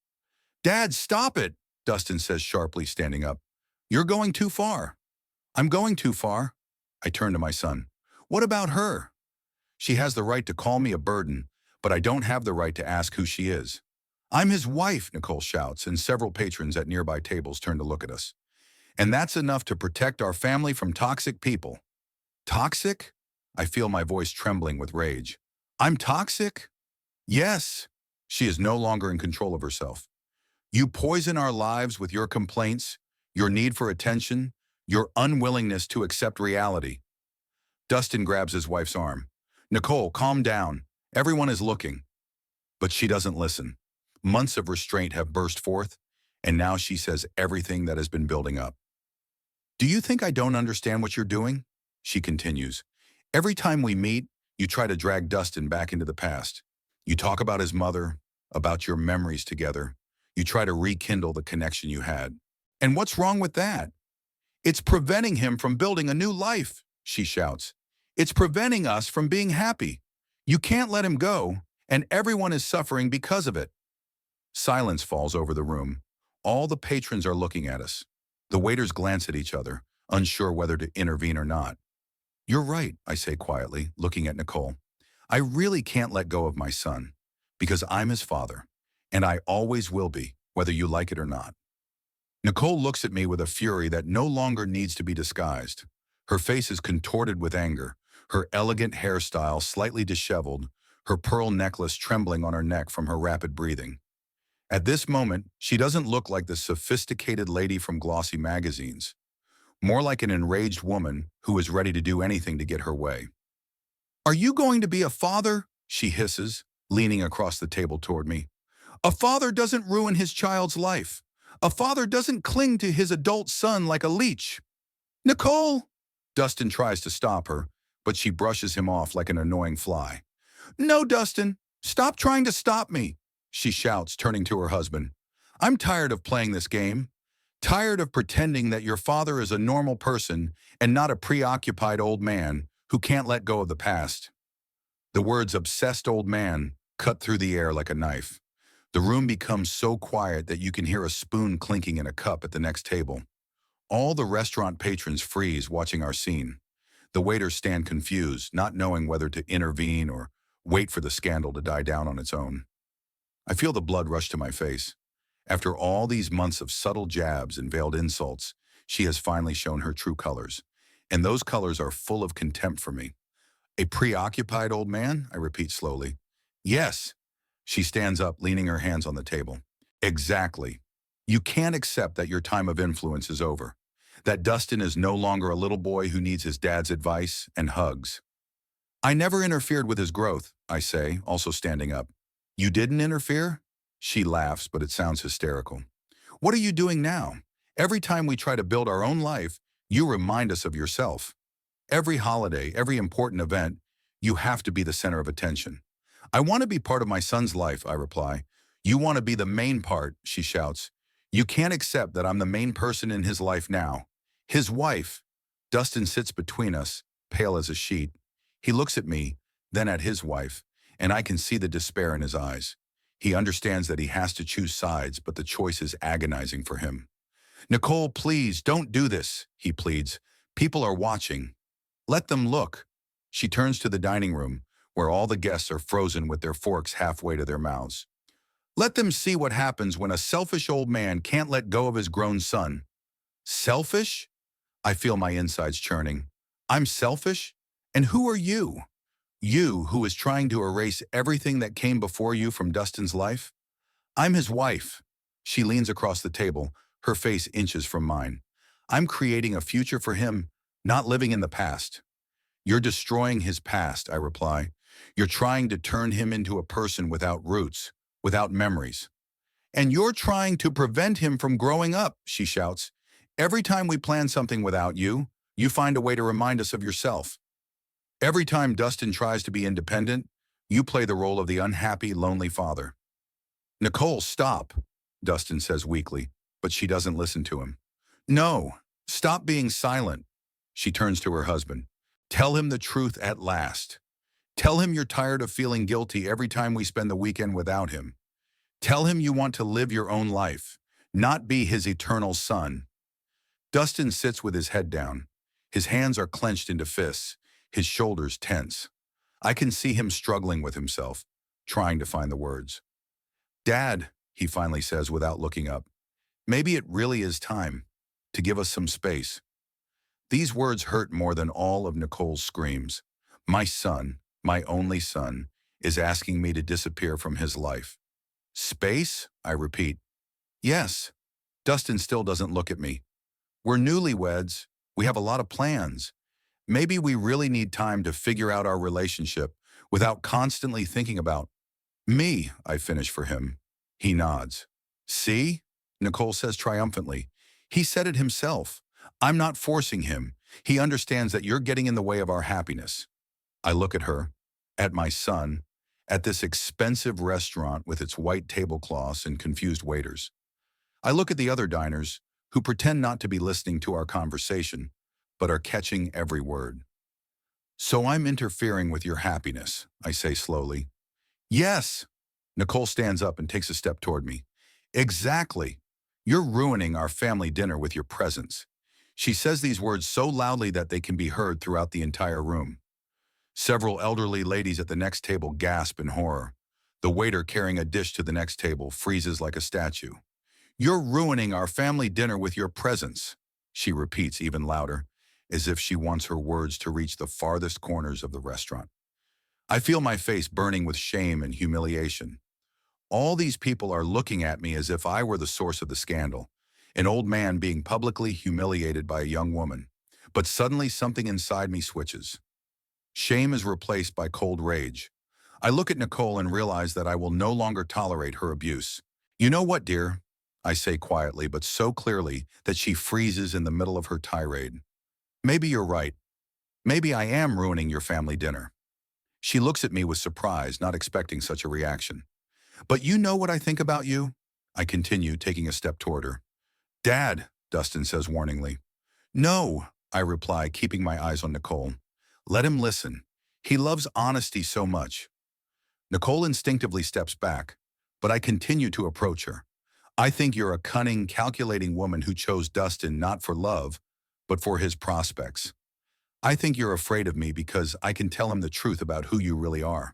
A: Dad, stop it, Dustin says sharply, standing up. You're going too far. I'm going too far. I turn to my son. What about her? She has the right to call me a burden, but I don't have the right to ask who she is. I'm his wife, Nicole shouts, and several patrons at nearby tables turn to look at us. And that's enough to protect our family from toxic people. Toxic? I feel my voice trembling with rage. I'm toxic? Yes. She is no longer in control of herself. You poison our lives with your complaints, your need for attention, your unwillingness to accept reality. Dustin grabs his wife's arm. Nicole, calm down. Everyone is looking. But she doesn't listen. Months of restraint have burst forth, and now she says everything that has been building up. Do you think I don't understand what you're doing? She continues. Every time we meet, you try to drag Dustin back into the past. You talk about his mother, about your memories together. You try to rekindle the connection you had. And what's wrong with that? It's preventing him from building a new life, she shouts. It's preventing us from being happy. You can't let him go, and everyone is suffering because of it. Silence falls over the room. All the patrons are looking at us. The waiters glance at each other, unsure whether to intervene or not. You're right, I say quietly, looking at Nicole. I really can't let go of my son, because I'm his father, and I always will be, whether you like it or not. Nicole looks at me with a fury that no longer needs to be disguised. Her face is contorted with anger, her elegant hairstyle slightly disheveled, her pearl necklace trembling on her neck from her rapid breathing. At this moment, she doesn't look like the sophisticated lady from glossy magazines, more like an enraged woman who is ready to do anything to get her way. Are you going to be a father? She hisses, leaning across the table toward me. A father doesn't ruin his child's life. A father doesn't cling to his adult son like a leech. Nicole! Dustin tries to stop her, but she brushes him off like an annoying fly. No, Dustin, stop trying to stop me, she shouts, turning to her husband. I'm tired of playing this game. Tired of pretending that your father is a normal person and not a preoccupied old man who can't let go of the past. The words obsessed old man cut through the air like a knife. The room becomes so quiet that you can hear a spoon clinking in a cup at the next table. All the restaurant patrons freeze watching our scene. The waiters stand confused, not knowing whether to intervene or wait for the scandal to die down on its own. I feel the blood rush to my face. After all these months of subtle jabs and veiled insults, she has finally shown her true colors. And those colors are full of contempt for me. A preoccupied old man? I repeat slowly. Yes. She stands up, leaning her hands on the table. Exactly. You can't accept that your time of influence is over. That Dustin is no longer a little boy who needs his dad's advice and hugs. I never interfered with his growth, I say, also standing up. You didn't interfere? She laughs, but it sounds hysterical. What are you doing now? Every time we try to build our own life, you remind us of yourself. Every holiday, every important event, you have to be the center of attention. I want to be part of my son's life, I reply. You want to be the main part, she shouts. You can't accept that I'm the main person in his life now. His wife. Dustin sits between us, pale as a sheet. He looks at me, then at his wife, and I can see the despair in his eyes. He understands that he has to choose sides, but the choice is agonizing for him. Nicole, please, don't do this, he pleads. People are watching. Let them look. She turns to the dining room, where all the guests are frozen with their forks halfway to their mouths. Let them see what happens when a selfish old man can't let go of his grown son. Selfish? I feel my insides churning. I'm selfish? And who are you? You who is trying to erase everything that came before you from Dustin's life? I'm his wife. She leans across the table, her face inches from mine. I'm creating a future for him, not living in the past. You're destroying his past, I reply. You're trying to turn him into a person without roots, without memories. And you're trying to prevent him from growing up, she shouts. Every time we plan something without you, you find a way to remind us of yourself. Every time Dustin tries to be independent, you play the role of the unhappy, lonely father. Nicole, stop, Dustin says weakly, but she doesn't listen to him. No, stop being silent. She turns to her husband. Tell him the truth at last. Tell him you're tired of feeling guilty every time we spend the weekend without him. Tell him you want to live your own life, not be his eternal son. Dustin sits with his head down. His hands are clenched into fists, his shoulders tense. I can see him struggling with himself, trying to find the words. Dad, he finally says without looking up, maybe it really is time to give us some space. These words hurt more than all of Nicole's screams. My son, my only son, is asking me to disappear from his life. Space? I repeat. Yes. Dustin still doesn't look at me. We're newlyweds. We have a lot of plans. Maybe we really need time to figure out our relationship without constantly thinking about me, I finish for him. He nods. See? Nicole says triumphantly. He said it himself. I'm not forcing him. He understands that you're getting in the way of our happiness. I look at her, at my son, at this expensive restaurant with its white tablecloths and confused waiters. I look at the other diners, who pretend not to be listening to our conversation, but are catching every word. So I'm interfering with your happiness, I say slowly. Yes. Nicole stands up and takes a step toward me. Exactly. You're ruining our family dinner with your presence. She says these words so loudly that they can be heard throughout the entire room. Several elderly ladies at the next table gasp in horror. The waiter carrying a dish to the next table freezes like a statue. You're ruining our family dinner with your presence, she repeats even louder, as if she wants her words to reach the farthest corners of the restaurant. I feel my face burning with shame and humiliation. All these people are looking at me as if I were the source of the scandal, an old man being publicly humiliated by a young woman. But suddenly something inside me switches. Shame is replaced by cold rage. I look at Nicole and realize that I will no longer tolerate her abuse. You know what, dear? I say quietly, but so clearly that she freezes in the middle of her tirade. Maybe you're right. Maybe I am ruining your family dinner. She looks at me with surprise, not expecting such a reaction. But you know what I think about you? I continue, taking a step toward her. Dad, Dustin says warningly. No, I reply, keeping my eyes on Nicole. Let him listen. He loves honesty so much. Nicole instinctively steps back, but I continue to approach her. I think you're a cunning, calculating woman who chose Dustin not for love, but for his prospects. I think you're afraid of me because I can tell him the truth about who you really are.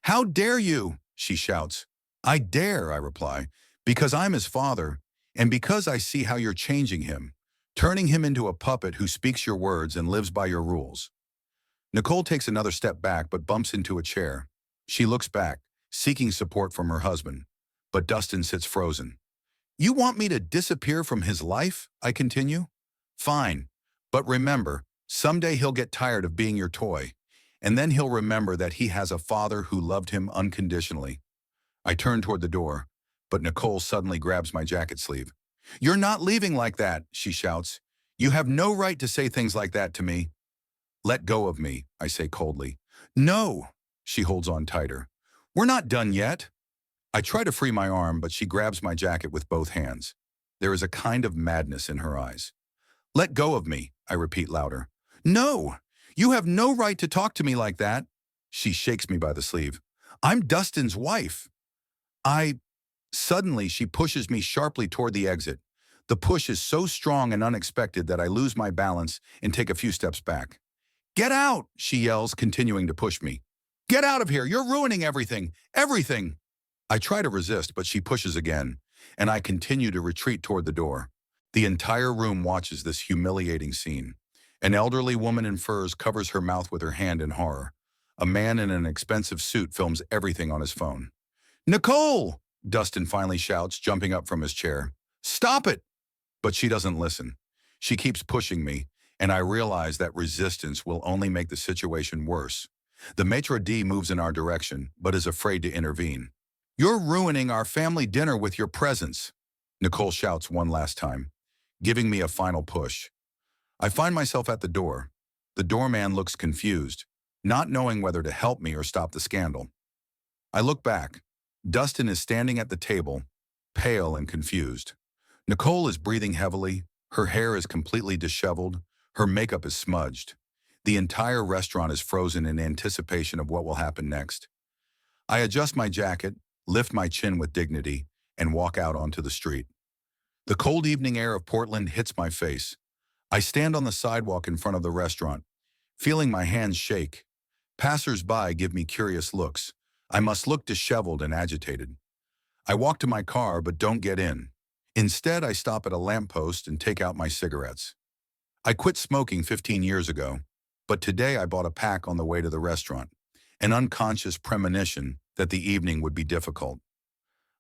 A: How dare you? She shouts. I dare, I reply, because I'm his father, and because I see how you're changing him, turning him into a puppet who speaks your words and lives by your rules. Nicole takes another step back but bumps into a chair. She looks back, seeking support from her husband, but Dustin sits frozen. You want me to disappear from his life? I continue. Fine, but remember, someday he'll get tired of being your toy, and then he'll remember that he has a father who loved him unconditionally. I turn toward the door, but Nicole suddenly grabs my jacket sleeve. You're not leaving like that, she shouts. You have no right to say things like that to me. Let go of me, I say coldly. No, she holds on tighter. We're not done yet. I try to free my arm, but she grabs my jacket with both hands. There is a kind of madness in her eyes. Let go of me, I repeat louder. No, you have no right to talk to me like that. She shakes me by the sleeve. I'm Dustin's wife. Suddenly, she pushes me sharply toward the exit. The push is so strong and unexpected that I lose my balance and take a few steps back. Get out, she yells, continuing to push me. Get out of here, you're ruining everything, everything. I try to resist, but she pushes again, and I continue to retreat toward the door. The entire room watches this humiliating scene. An elderly woman in furs covers her mouth with her hand in horror. A man in an expensive suit films everything on his phone. Nicole! Dustin finally shouts, jumping up from his chair. Stop it! But she doesn't listen. She keeps pushing me, and I realize that resistance will only make the situation worse. The maitre d' moves in our direction, but is afraid to intervene. You're ruining our family dinner with your presence, Nicole shouts one last time, giving me a final push. I find myself at the door. The doorman looks confused, not knowing whether to help me or stop the scandal. I look back. Dustin is standing at the table, pale and confused. Nicole is breathing heavily. Her hair is completely disheveled. Her makeup is smudged. The entire restaurant is frozen in anticipation of what will happen next. I adjust my jacket, lift my chin with dignity, and walk out onto the street. The cold evening air of Portland hits my face. I stand on the sidewalk in front of the restaurant, feeling my hands shake. Passers-by give me curious looks. I must look disheveled and agitated. I walk to my car but don't get in. Instead, I stop at a lamppost and take out my cigarettes. I quit smoking 15 years ago, but today I bought a pack on the way to the restaurant, an unconscious premonition that the evening would be difficult.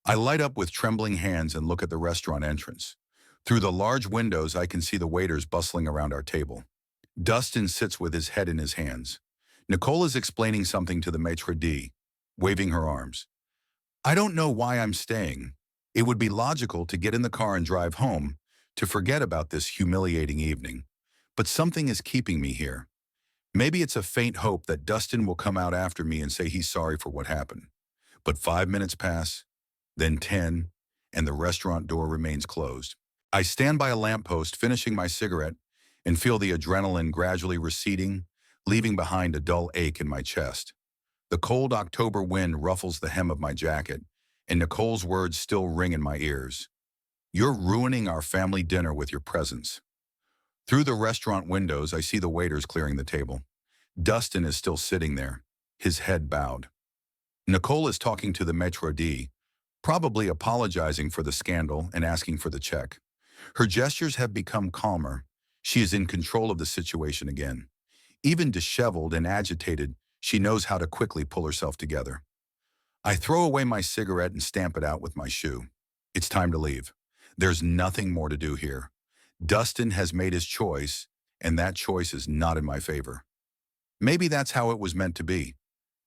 A: I light up with trembling hands and look at the restaurant entrance. Through the large windows, I can see the waiters bustling around our table. Dustin sits with his head in his hands. Nicole is explaining something to the maitre d', waving her arms. I don't know why I'm staying. It would be logical to get in the car and drive home, to forget about this humiliating evening. But something is keeping me here. Maybe it's a faint hope that Dustin will come out after me and say he's sorry for what happened. But 5 minutes pass, then 10, and the restaurant door remains closed. I stand by a lamppost finishing my cigarette and feel the adrenaline gradually receding, leaving behind a dull ache in my chest. The cold October wind ruffles the hem of my jacket, and Nicole's words still ring in my ears. You're ruining our family dinner with your presence. Through the restaurant windows, I see the waiters clearing the table. Dustin is still sitting there, his head bowed. Nicole is talking to the maitre d', probably apologizing for the scandal and asking for the check. Her gestures have become calmer. She is in control of the situation again. Even disheveled and agitated, she knows how to quickly pull herself together. I throw away my cigarette and stamp it out with my shoe. It's time to leave. There's nothing more to do here. Dustin has made his choice, and that choice is not in my favor. Maybe that's how it was meant to be.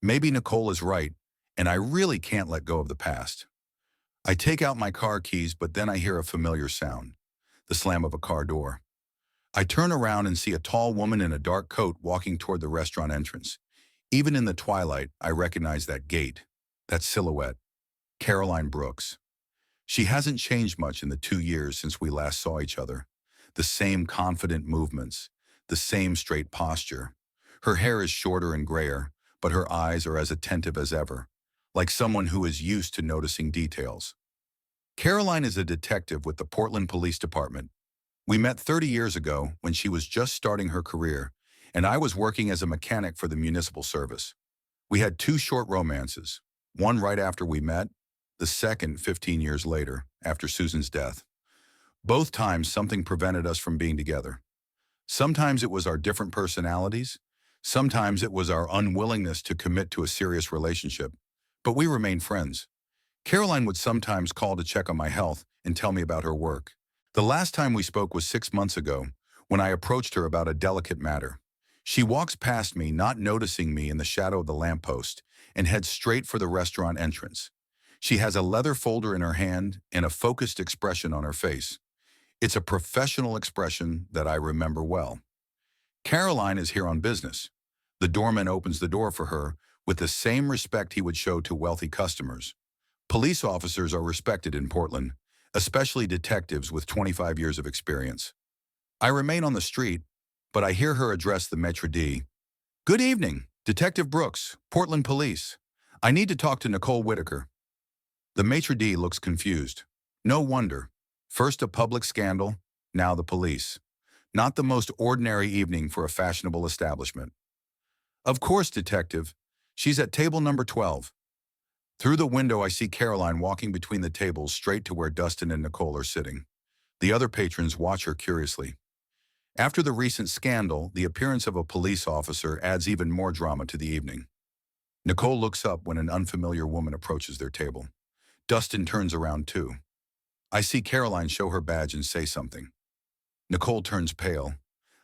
A: Maybe Nicole is right, and I really can't let go of the past. I take out my car keys, but then I hear a familiar sound, the slam of a car door. I turn around and see a tall woman in a dark coat walking toward the restaurant entrance. Even in the twilight, I recognize that gait, that silhouette, Caroline Brooks. She hasn't changed much in the 2 years since we last saw each other. The same confident movements, the same straight posture. Her hair is shorter and grayer, but her eyes are as attentive as ever, like someone who is used to noticing details. Caroline is a detective with the Portland Police Department. We met 30 years ago when she was just starting her career, and I was working as a mechanic for the municipal service. We had 2 short romances, one right after we met, the second 15 years later, after Susan's death. Both times something prevented us from being together. Sometimes it was our different personalities, sometimes it was our unwillingness to commit to a serious relationship, but we remained friends. Caroline would sometimes call to check on my health and tell me about her work. The last time we spoke was 6 months ago, when I approached her about a delicate matter. She walks past me, not noticing me in the shadow of the lamppost, and heads straight for the restaurant entrance. She has a leather folder in her hand and a focused expression on her face. It's a professional expression that I remember well. Caroline is here on business. The doorman opens the door for her with the same respect he would show to wealthy customers. Police officers are respected in Portland, especially detectives with 25 years of experience. I remain on the street, but I hear her address the maitre d'. Good evening, Detective Brooks, Portland Police. I need to talk to Nicole Whitaker. The maitre d' looks confused. No wonder. First a public scandal, now the police. Not the most ordinary evening for a fashionable establishment. Of course, Detective. She's at table number 12. Through the window, I see Caroline walking between the tables straight to where Dustin and Nicole are sitting. The other patrons watch her curiously. After the recent scandal, the appearance of a police officer adds even more drama to the evening. Nicole looks up when an unfamiliar woman approaches their table. Dustin turns around too. I see Caroline show her badge and say something. Nicole turns pale.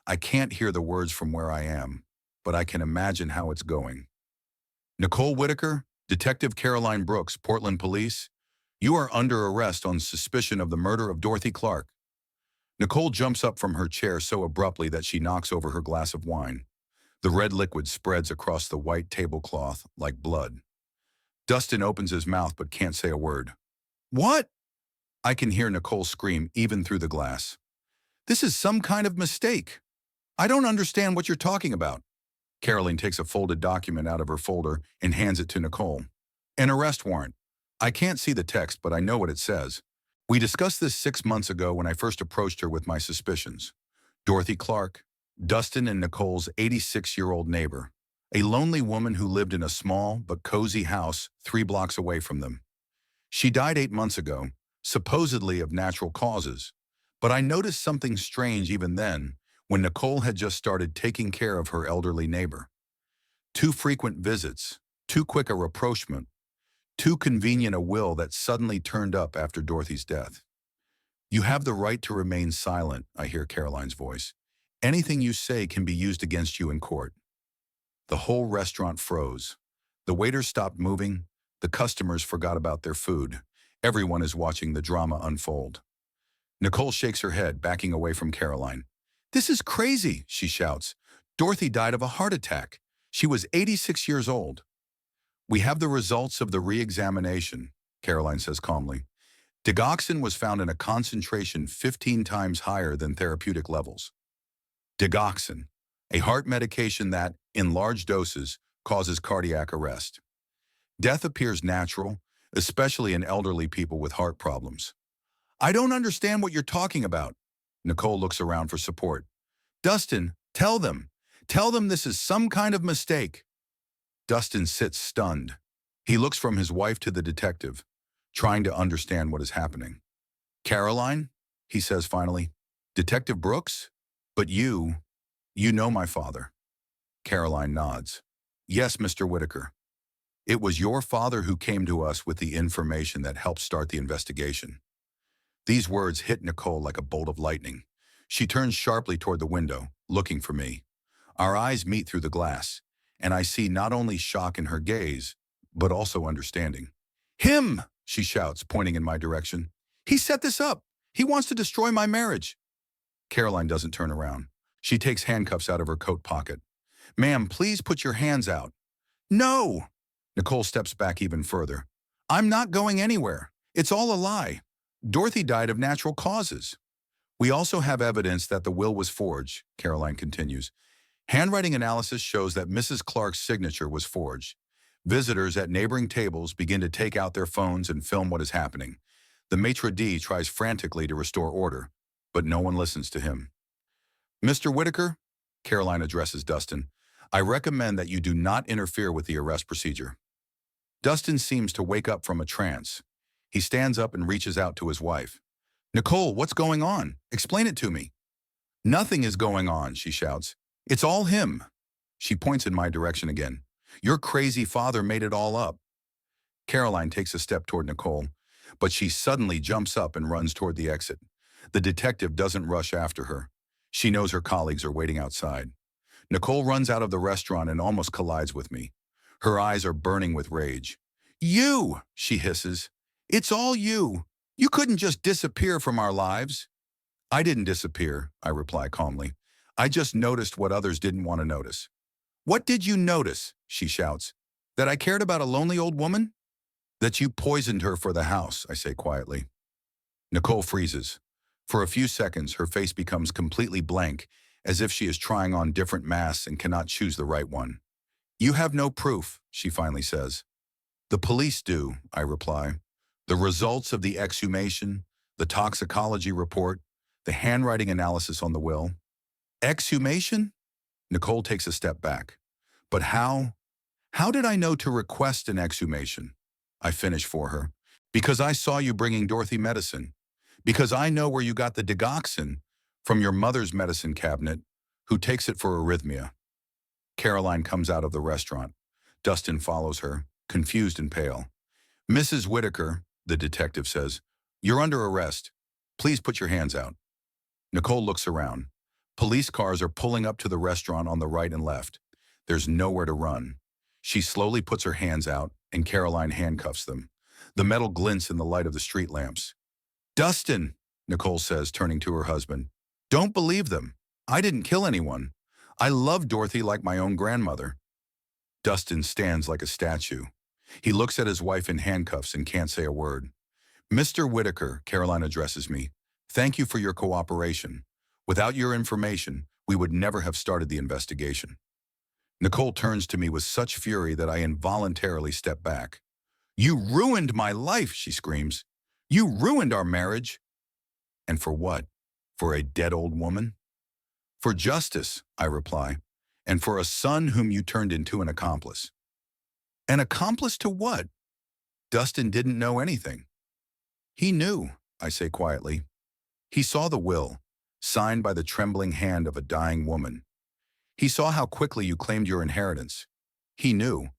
A: I can't hear the words from where I am, but I can imagine how it's going. Nicole Whitaker, Detective Caroline Brooks, Portland Police, you are under arrest on suspicion of the murder of Dorothy Clark. Nicole jumps up from her chair so abruptly that she knocks over her glass of wine. The red liquid spreads across the white tablecloth like blood. Dustin opens his mouth but can't say a word. What? I can hear Nicole scream even through the glass. This is some kind of mistake. I don't understand what you're talking about. Caroline takes a folded document out of her folder and hands it to Nicole. An arrest warrant. I can't see the text, but I know what it says. We discussed this 6 months ago when I first approached her with my suspicions. Dorothy Clark, Dustin and Nicole's 86-year-old neighbor, a lonely woman who lived in a small but cozy house 3 blocks away from them. She died 8 months ago, supposedly of natural causes, but I noticed something strange even then when Nicole had just started taking care of her elderly neighbor. Too frequent visits, too quick a rapprochement, too convenient a will that suddenly turned up after Dorothy's death. You have the right to remain silent, I hear Caroline's voice. Anything you say can be used against you in court. The whole restaurant froze. The waiters stopped moving. The customers forgot about their food. Everyone is watching the drama unfold. Nicole shakes her head, backing away from Caroline. This is crazy, she shouts. Dorothy died of a heart attack. She was 86 years old. We have the results of the re-examination, Caroline says calmly. Digoxin was found in a concentration 15 times higher than therapeutic levels. Digoxin, a heart medication that, in large doses, causes cardiac arrest. Death appears natural, especially in elderly people with heart problems. I don't understand what you're talking about. Nicole looks around for support. Dustin, tell them. Tell them this is some kind of mistake. Dustin sits stunned. He looks from his wife to the detective, trying to understand what is happening. Caroline, he says finally. Detective Brooks? But you know my father. Caroline nods. Yes, Mr. Whitaker. It was your father who came to us with the information that helped start the investigation. These words hit Nicole like a bolt of lightning. She turns sharply toward the window, looking for me. Our eyes meet through the glass, and I see not only shock in her gaze, but also understanding. Him, she shouts, pointing in my direction. He set this up. He wants to destroy my marriage. Caroline doesn't turn around. She takes handcuffs out of her coat pocket. Ma'am, please put your hands out. No! Nicole steps back even further. I'm not going anywhere. It's all a lie. Dorothy died of natural causes. We also have evidence that the will was forged, Caroline continues. Handwriting analysis shows that Mrs. Clark's signature was forged. Visitors at neighboring tables begin to take out their phones and film what is happening. The maitre d' tries frantically to restore order, but no one listens to him. Mr. Whitaker, Caroline addresses Dustin, I recommend that you do not interfere with the arrest procedure. Dustin seems to wake up from a trance. He stands up and reaches out to his wife. Nicole, what's going on? Explain it to me. Nothing is going on, she shouts. It's all him. She points in my direction again. Your crazy father made it all up. Caroline takes a step toward Nicole, but she suddenly jumps up and runs toward the exit. The detective doesn't rush after her. She knows her colleagues are waiting outside. Nicole runs out of the restaurant and almost collides with me. Her eyes are burning with rage. You, she hisses. It's all you. You couldn't just disappear from our lives. I didn't disappear, I reply calmly. I just noticed what others didn't want to notice. What did you notice? She shouts. That I cared about a lonely old woman? That you poisoned her for the house, I say quietly. Nicole freezes. For a few seconds, her face becomes completely blank, as if she is trying on different masks and cannot choose the right one. You have no proof, she finally says. The police do, I reply. The results of the exhumation, the toxicology report, the handwriting analysis on the will. Exhumation? Nicole takes a step back. But how? How did I know to request an exhumation? I finish for her. Because I saw you bringing Dorothy medicine. Because I know where you got the digoxin from your mother's medicine cabinet, who takes it for arrhythmia. Caroline comes out of the restaurant. Dustin follows her, confused and pale. Mrs. Whitaker, the detective says, you're under arrest. Please put your hands out. Nicole looks around. Police cars are pulling up to the restaurant on the right and left. There's nowhere to run. She slowly puts her hands out, and Caroline handcuffs them. The metal glints in the light of the street lamps. Dustin, Nicole says, turning to her husband. Don't believe them. I didn't kill anyone. I love Dorothy like my own grandmother. Dustin stands like a statue. He looks at his wife in handcuffs and can't say a word. Mr. Whitaker, Caroline addresses me, thank you for your cooperation. Without your information, we would never have started the investigation. Nicole turns to me with such fury that I involuntarily step back. "You ruined my life," she screams. "You ruined our marriage." "And for what? For a dead old woman?" "For justice," I reply, "and for a son whom you turned into an accomplice." "An accomplice to what?" "Dustin didn't know anything." "He knew," I say quietly. "He saw the will, signed by the trembling hand of a dying woman. He saw how quickly you claimed your inheritance. He knew,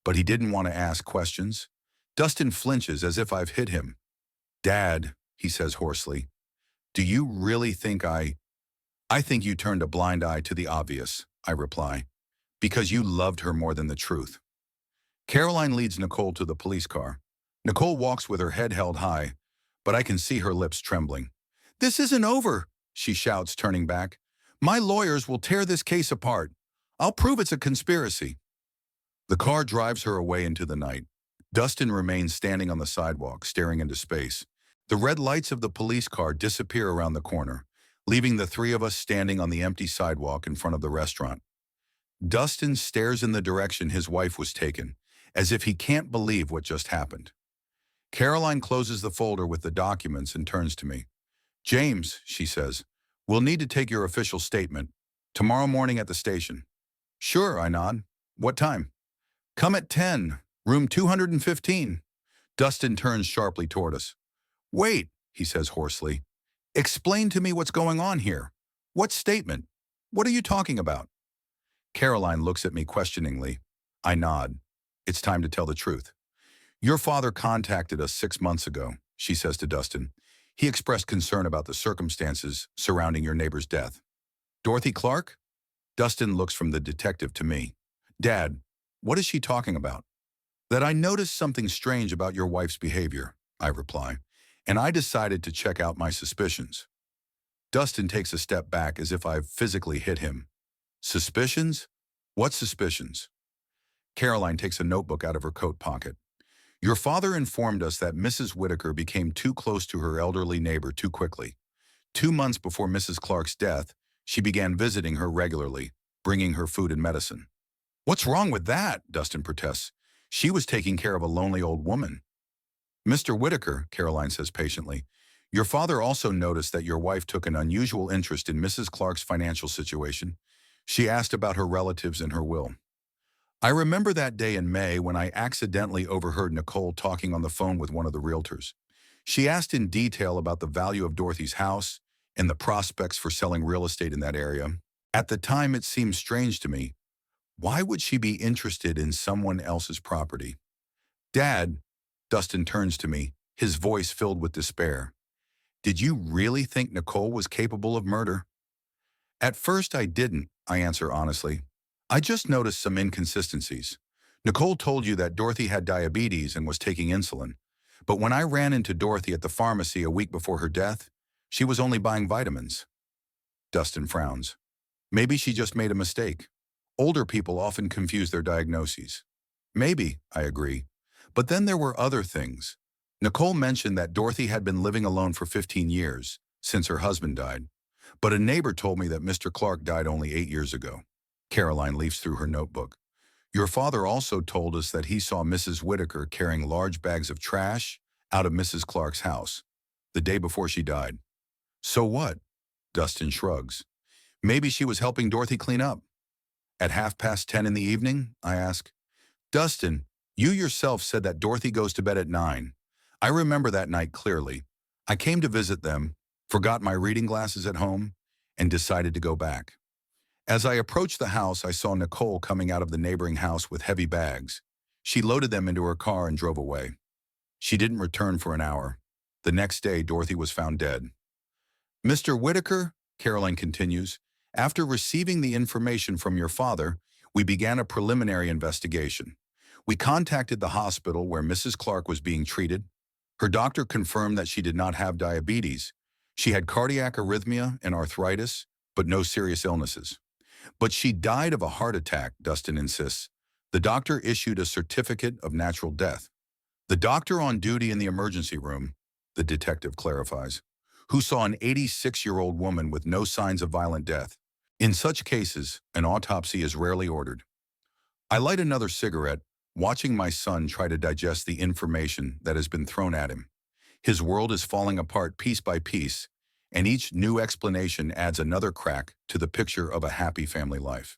A: but he didn't want to ask questions." Dustin flinches as if I've hit him. "Dad," he says hoarsely, "do you really think I think you turned a blind eye to the obvious," I reply, "because you loved her more than the truth." Caroline leads Nicole to the police car. Nicole walks with her head held high, but I can see her lips trembling. "This isn't over," she shouts, turning back. "My lawyers will tear this case apart. I'll prove it's a conspiracy." The car drives her away into the night. Dustin remains standing on the sidewalk, staring into space. The red lights of the police car disappear around the corner, leaving the three of us standing on the empty sidewalk in front of the restaurant. Dustin stares in the direction his wife was taken, as if he can't believe what just happened. Caroline closes the folder with the documents and turns to me. "James," she says, "we'll need to take your official statement. Tomorrow morning at the station." "Sure," I nod. "What time?" "Come at 10, room 215. Dustin turns sharply toward us. "Wait," he says hoarsely. "Explain to me what's going on here. What statement? What are you talking about?" Caroline looks at me questioningly. I nod. "It's time to tell the truth. Your father contacted us 6 months ago," she says to Dustin. "He expressed concern about the circumstances surrounding your neighbor's death." "Dorothy Clark?" Dustin looks from the detective to me. "Dad, what is she talking about?" "That I noticed something strange about your wife's behavior," I reply, "and I decided to check out my suspicions." Dustin takes a step back as if I've physically hit him. "Suspicions? What suspicions?" Caroline takes a notebook out of her coat pocket. "Your father informed us that Mrs. Whitaker became too close to her elderly neighbor too quickly. 2 months before Mrs. Clark's death, she began visiting her regularly, bringing her food and medicine." "What's wrong with that?" Dustin protests. "She was taking care of a lonely old woman." "Mr. Whitaker," Caroline says patiently, "your father also noticed that your wife took an unusual interest in Mrs. Clark's financial situation. She asked about her relatives and her will. I remember that day in May when I accidentally overheard Nicole talking on the phone with one of the realtors. She asked in detail about the value of Dorothy's house and the prospects for selling real estate in that area. At the time, it seemed strange to me. Why would she be interested in someone else's property?" "Dad," Dustin turns to me, his voice filled with despair. "Did you really think Nicole was capable of murder?" "At first I didn't," I answer honestly. "I just noticed some inconsistencies. Nicole told you that Dorothy had diabetes and was taking insulin. But when I ran into Dorothy at the pharmacy a week before her death, she was only buying vitamins." Dustin frowns. "Maybe she just made a mistake. Older people often confuse their diagnoses." "Maybe," I agree. But then there were other things. Nicole mentioned that Dorothy had been living alone for 15 years, since her husband died. But a neighbor told me that Mr. Clark died only 8 years ago." Caroline leafs through her notebook. "Your father also told us that he saw Mrs. Whitaker carrying large bags of trash out of Mrs. Clark's house the day before she died." "So what?" Dustin shrugs. "Maybe she was helping Dorothy clean up." "At 10:30 in the evening?" I ask. "Dustin, you yourself said that Dorothy goes to bed at 9. I remember that night clearly. I came to visit them, forgot my reading glasses at home, and decided to go back. As I approached the house, I saw Nicole coming out of the neighboring house with heavy bags. She loaded them into her car and drove away. She didn't return for an hour. The next day, Dorothy was found dead." "Mr. Whitaker," Caroline continues, "after receiving the information from your father, we began a preliminary investigation. We contacted the hospital where Mrs. Clark was being treated. Her doctor confirmed that she did not have diabetes. She had cardiac arrhythmia and arthritis, but no serious illnesses. But she died of a heart attack," Dustin insists. "The doctor issued a certificate of natural death." "The doctor on duty in the emergency room," the detective clarifies, "who saw an 86-year-old woman with no signs of violent death. In such cases, an autopsy is rarely ordered. I light another cigarette, watching my son try to digest the information that has been thrown at him. His world is falling apart piece by piece, and each new explanation adds another crack to the picture of a happy family life.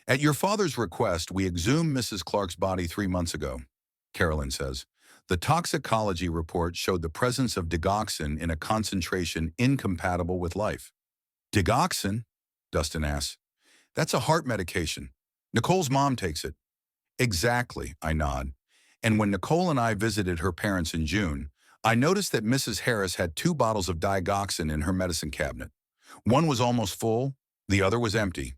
A: At your father's request, we exhumed Mrs. Clark's body 3 months ago, Carolyn says. The toxicology report showed the presence of digoxin in a concentration incompatible with life. Digoxin? Dustin asks. That's a heart medication. Nicole's mom takes it. Exactly, I nod. And when Nicole and I visited her parents in June, I noticed that Mrs. Harris had 2 bottles of digoxin in her medicine cabinet. One was almost full, the other was empty.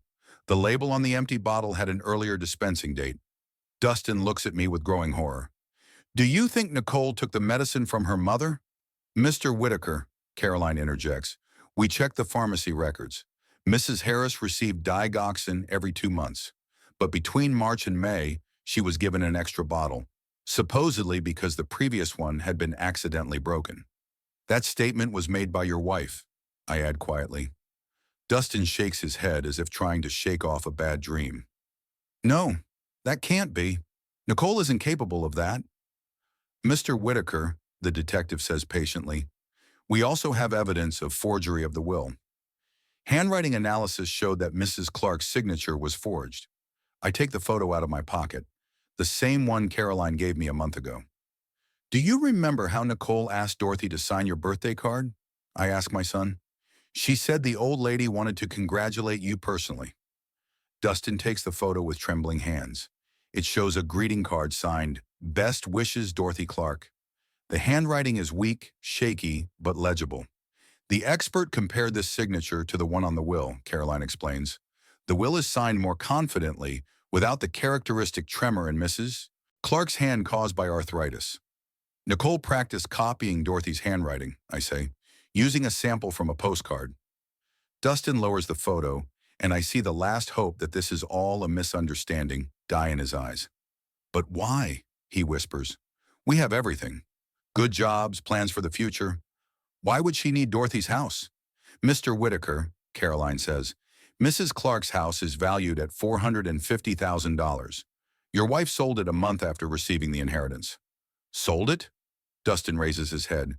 A: The label on the empty bottle had an earlier dispensing date. Dustin looks at me with growing horror. Do you think Nicole took the medicine from her mother? Mr. Whitaker, Caroline interjects. We checked the pharmacy records. Mrs. Harris received digoxin every 2 months. But between March and May, she was given an extra bottle, supposedly because the previous one had been accidentally broken. That statement was made by your wife, I add quietly. Dustin shakes his head as if trying to shake off a bad dream. No, that can't be. Nicole isn't capable of that. Mr. Whitaker, the detective says patiently, we also have evidence of forgery of the will. Handwriting analysis showed that Mrs. Clark's signature was forged. I take the photo out of my pocket, the same one Caroline gave me a month ago. Do you remember how Nicole asked Dorothy to sign your birthday card? I ask my son. She said the old lady wanted to congratulate you personally. Dustin takes the photo with trembling hands. It shows a greeting card signed, Best Wishes, Dorothy Clark. The handwriting is weak, shaky, but legible. The expert compared this signature to the one on the will, Caroline explains. The will is signed more confidently, without the characteristic tremor in Mrs. Clark's hand caused by arthritis. Nicole practiced copying Dorothy's handwriting, I say, using a sample from a postcard. Dustin lowers the photo, and I see the last hope that this is all a misunderstanding die in his eyes. But why? He whispers. We have everything. Good jobs, plans for the future. Why would she need Dorothy's house? Mr. Whitaker, Caroline says, Mrs. Clark's house is valued at $450,000. Your wife sold it a month after receiving the inheritance. Sold it? Dustin raises his head.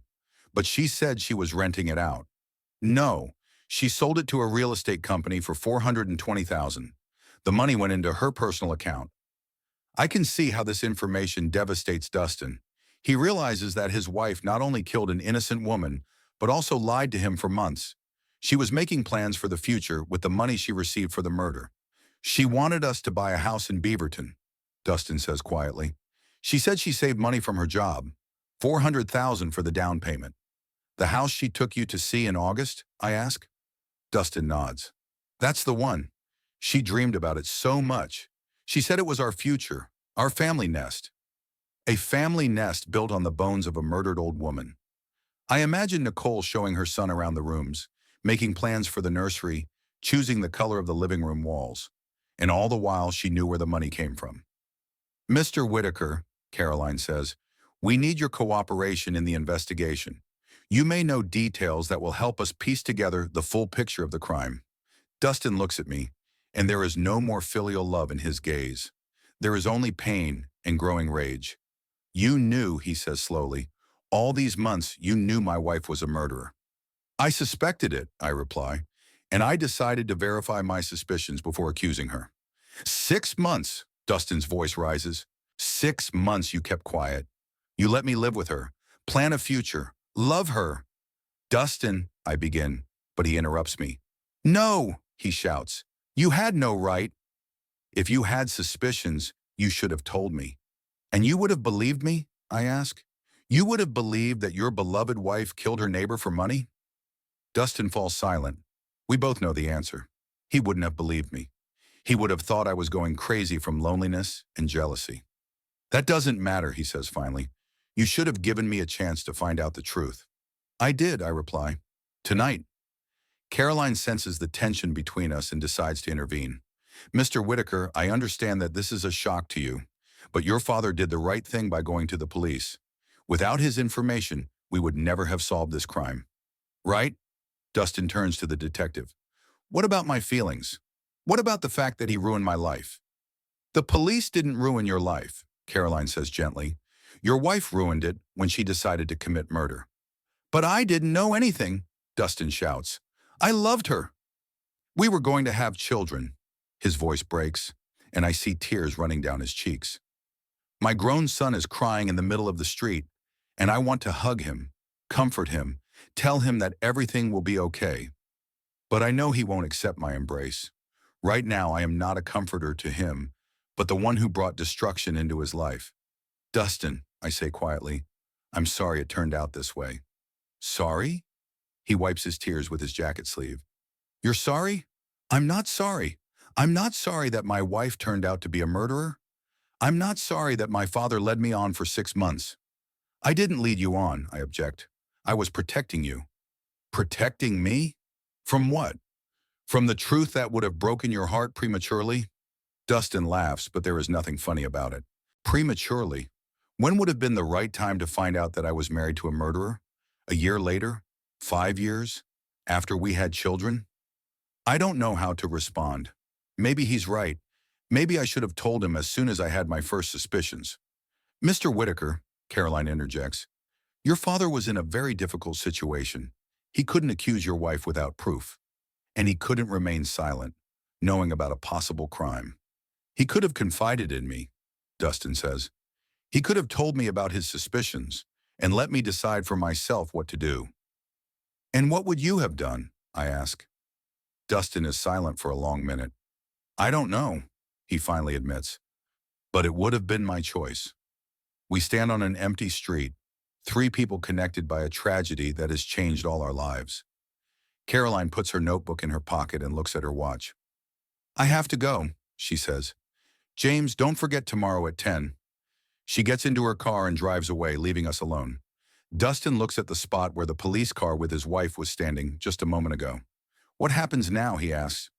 A: But she said she was renting it out. No, she sold it to a real estate company for $420,000. The money went into her personal account. I can see how this information devastates Dustin. He realizes that his wife not only killed an innocent woman, but also lied to him for months. She was making plans for the future with the money she received for the murder. She wanted us to buy a house in Beaverton, Dustin says quietly. She said she saved money from her job, $400,000 for the down payment. The house she took you to see in August? I ask. Dustin nods. That's the one. She dreamed about it so much. She said it was our future, our family nest. A family nest built on the bones of a murdered old woman. I imagine Nicole showing her son around the rooms, making plans for the nursery, choosing the color of the living room walls. And all the while she knew where the money came from. Mr. Whitaker, Caroline says, we need your cooperation in the investigation. You may know details that will help us piece together the full picture of the crime. Dustin looks at me, and there is no more filial love in his gaze. There is only pain and growing rage. You knew, he says slowly, all these months you knew my wife was a murderer. I suspected it, I reply, and I decided to verify my suspicions before accusing her. 6 months, Dustin's voice rises. 6 months you kept quiet. You let me live with her, plan a future, love her. Dustin, I begin, but he interrupts me. No, he shouts. You had no right. If you had suspicions, you should have told me. And you would have believed me? I ask. You would have believed that your beloved wife killed her neighbor for money? Dustin falls silent. We both know the answer. He wouldn't have believed me. He would have thought I was going crazy from loneliness and jealousy. That doesn't matter, he says finally. You should have given me a chance to find out the truth. I did, I reply. Tonight. Caroline senses the tension between us and decides to intervene. Mr. Whitaker, I understand that this is a shock to you, but your father did the right thing by going to the police. Without his information, we would never have solved this crime. Right? Dustin turns to the detective. What about my feelings? What about the fact that he ruined my life? The police didn't ruin your life, Caroline says gently. Your wife ruined it when she decided to commit murder. But I didn't know anything, Dustin shouts. I loved her. We were going to have children. His voice breaks, and I see tears running down his cheeks. My grown son is crying in the middle of the street, and I want to hug him, comfort him, tell him that everything will be okay. But I know he won't accept my embrace. Right now, I am not a comforter to him, but the one who brought destruction into his life. Dustin, I say quietly, I'm sorry it turned out this way. Sorry? He wipes his tears with his jacket sleeve. You're sorry? I'm not sorry. I'm not sorry that my wife turned out to be a murderer. I'm not sorry that my father led me on for 6 months. I didn't lead you on, I object. I was protecting you. Protecting me? From what? From the truth that would have broken your heart prematurely? Dustin laughs, but there is nothing funny about it. Prematurely? When would have been the right time to find out that I was married to a murderer? A year later? 5 years? After we had children? I don't know how to respond. Maybe he's right. Maybe I should have told him as soon as I had my first suspicions. Mr. Whitaker, Caroline interjects, your father was in a very difficult situation. He couldn't accuse your wife without proof. And he couldn't remain silent, knowing about a possible crime. He could have confided in me, Dustin says. He could have told me about his suspicions and let me decide for myself what to do. And what would you have done? I ask. Dustin is silent for a long minute. I don't know, he finally admits. But it would have been my choice. We stand on an empty street, 3 people connected by a tragedy that has changed all our lives. Caroline puts her notebook in her pocket and looks at her watch. I have to go, she says. James, don't forget tomorrow at 10. She gets into her car and drives away, leaving us alone. Dustin looks at the spot where the police car with his wife was standing just a moment ago. What happens now, he asks.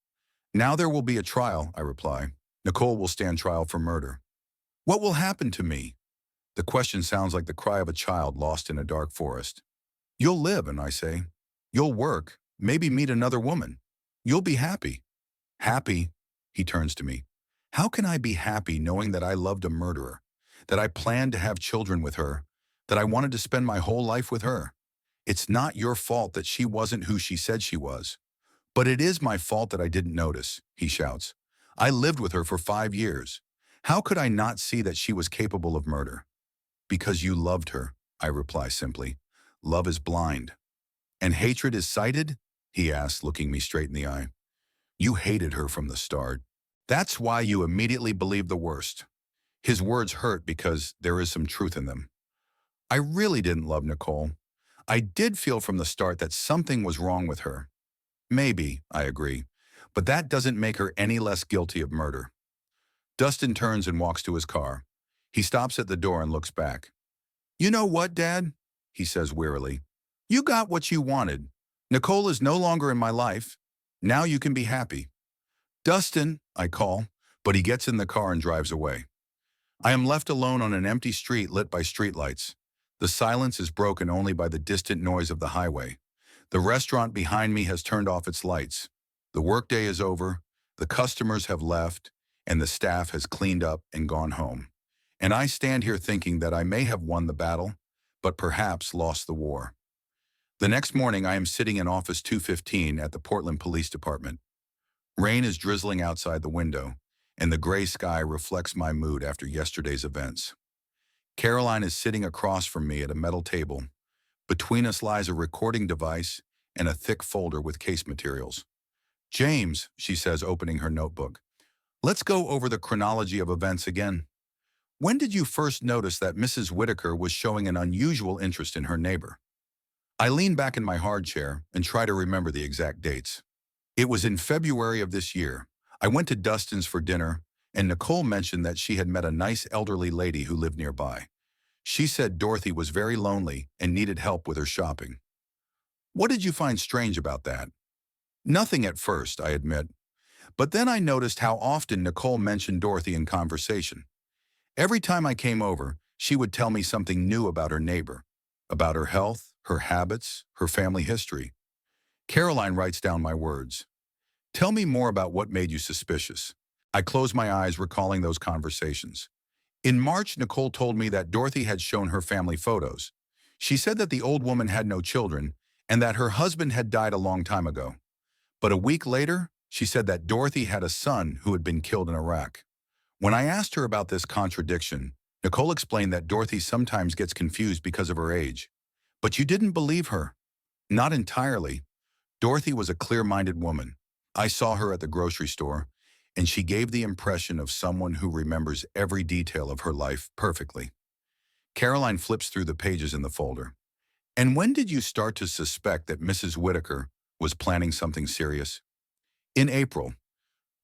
A: Now there will be a trial, I reply. Nicole will stand trial for murder. What will happen to me? The question sounds like the cry of a child lost in a dark forest. You'll live, and I say. You'll work, maybe meet another woman. You'll be happy. Happy? He turns to me. How can I be happy knowing that I loved a murderer, that I planned to have children with her, that I wanted to spend my whole life with her? It's not your fault that she wasn't who she said she was. But it is my fault that I didn't notice, he shouts. I lived with her for 5 years. How could I not see that she was capable of murder? Because you loved her, I reply simply. Love is blind. And hatred is sighted? He asks, looking me straight in the eye. You hated her from the start. That's why you immediately believed the worst. His words hurt because there is some truth in them. I really didn't love Nicole. I did feel from the start that something was wrong with her. Maybe, I agree, but that doesn't make her any less guilty of murder. Dustin turns and walks to his car. He stops at the door and looks back. You know what, Dad? He says wearily. You got what you wanted. Nicole is no longer in my life. Now you can be happy. Dustin, I call, but he gets in the car and drives away. I am left alone on an empty street lit by streetlights. The silence is broken only by the distant noise of the highway. The restaurant behind me has turned off its lights. The workday is over, the customers have left, and the staff has cleaned up and gone home. And I stand here thinking that I may have won the battle, but perhaps lost the war. The next morning, I am sitting in Office 215 at the Portland Police Department. Rain is drizzling outside the window, and the gray sky reflects my mood after yesterday's events. Caroline is sitting across from me at a metal table. Between us lies a recording device and a thick folder with case materials. James, she says, opening her notebook, let's go over the chronology of events again. When did you first notice that Mrs. Whitaker was showing an unusual interest in her neighbor? I lean back in my hard chair and try to remember the exact dates. It was in February of this year. I went to Dustin's for dinner, and Nicole mentioned that she had met a nice elderly lady who lived nearby. She said Dorothy was very lonely and needed help with her shopping. What did you find strange about that? Nothing at first, I admit. But then I noticed how often Nicole mentioned Dorothy in conversation. Every time I came over, she would tell me something new about her neighbor, about her health, her habits, her family history. Caroline writes down my words. Tell me more about what made you suspicious. I closed my eyes, recalling those conversations. In March, Nicole told me that Dorothy had shown her family photos. She said that the old woman had no children and that her husband had died a long time ago. But a week later, she said that Dorothy had a son who had been killed in Iraq. When I asked her about this contradiction, Nicole explained that Dorothy sometimes gets confused because of her age. But you didn't believe her. Not entirely. Dorothy was a clear-minded woman. I saw her at the grocery store, and she gave the impression of someone who remembers every detail of her life perfectly. Caroline flips through the pages in the folder. And when did you start to suspect that Mrs. Whitaker was planning something serious? In April.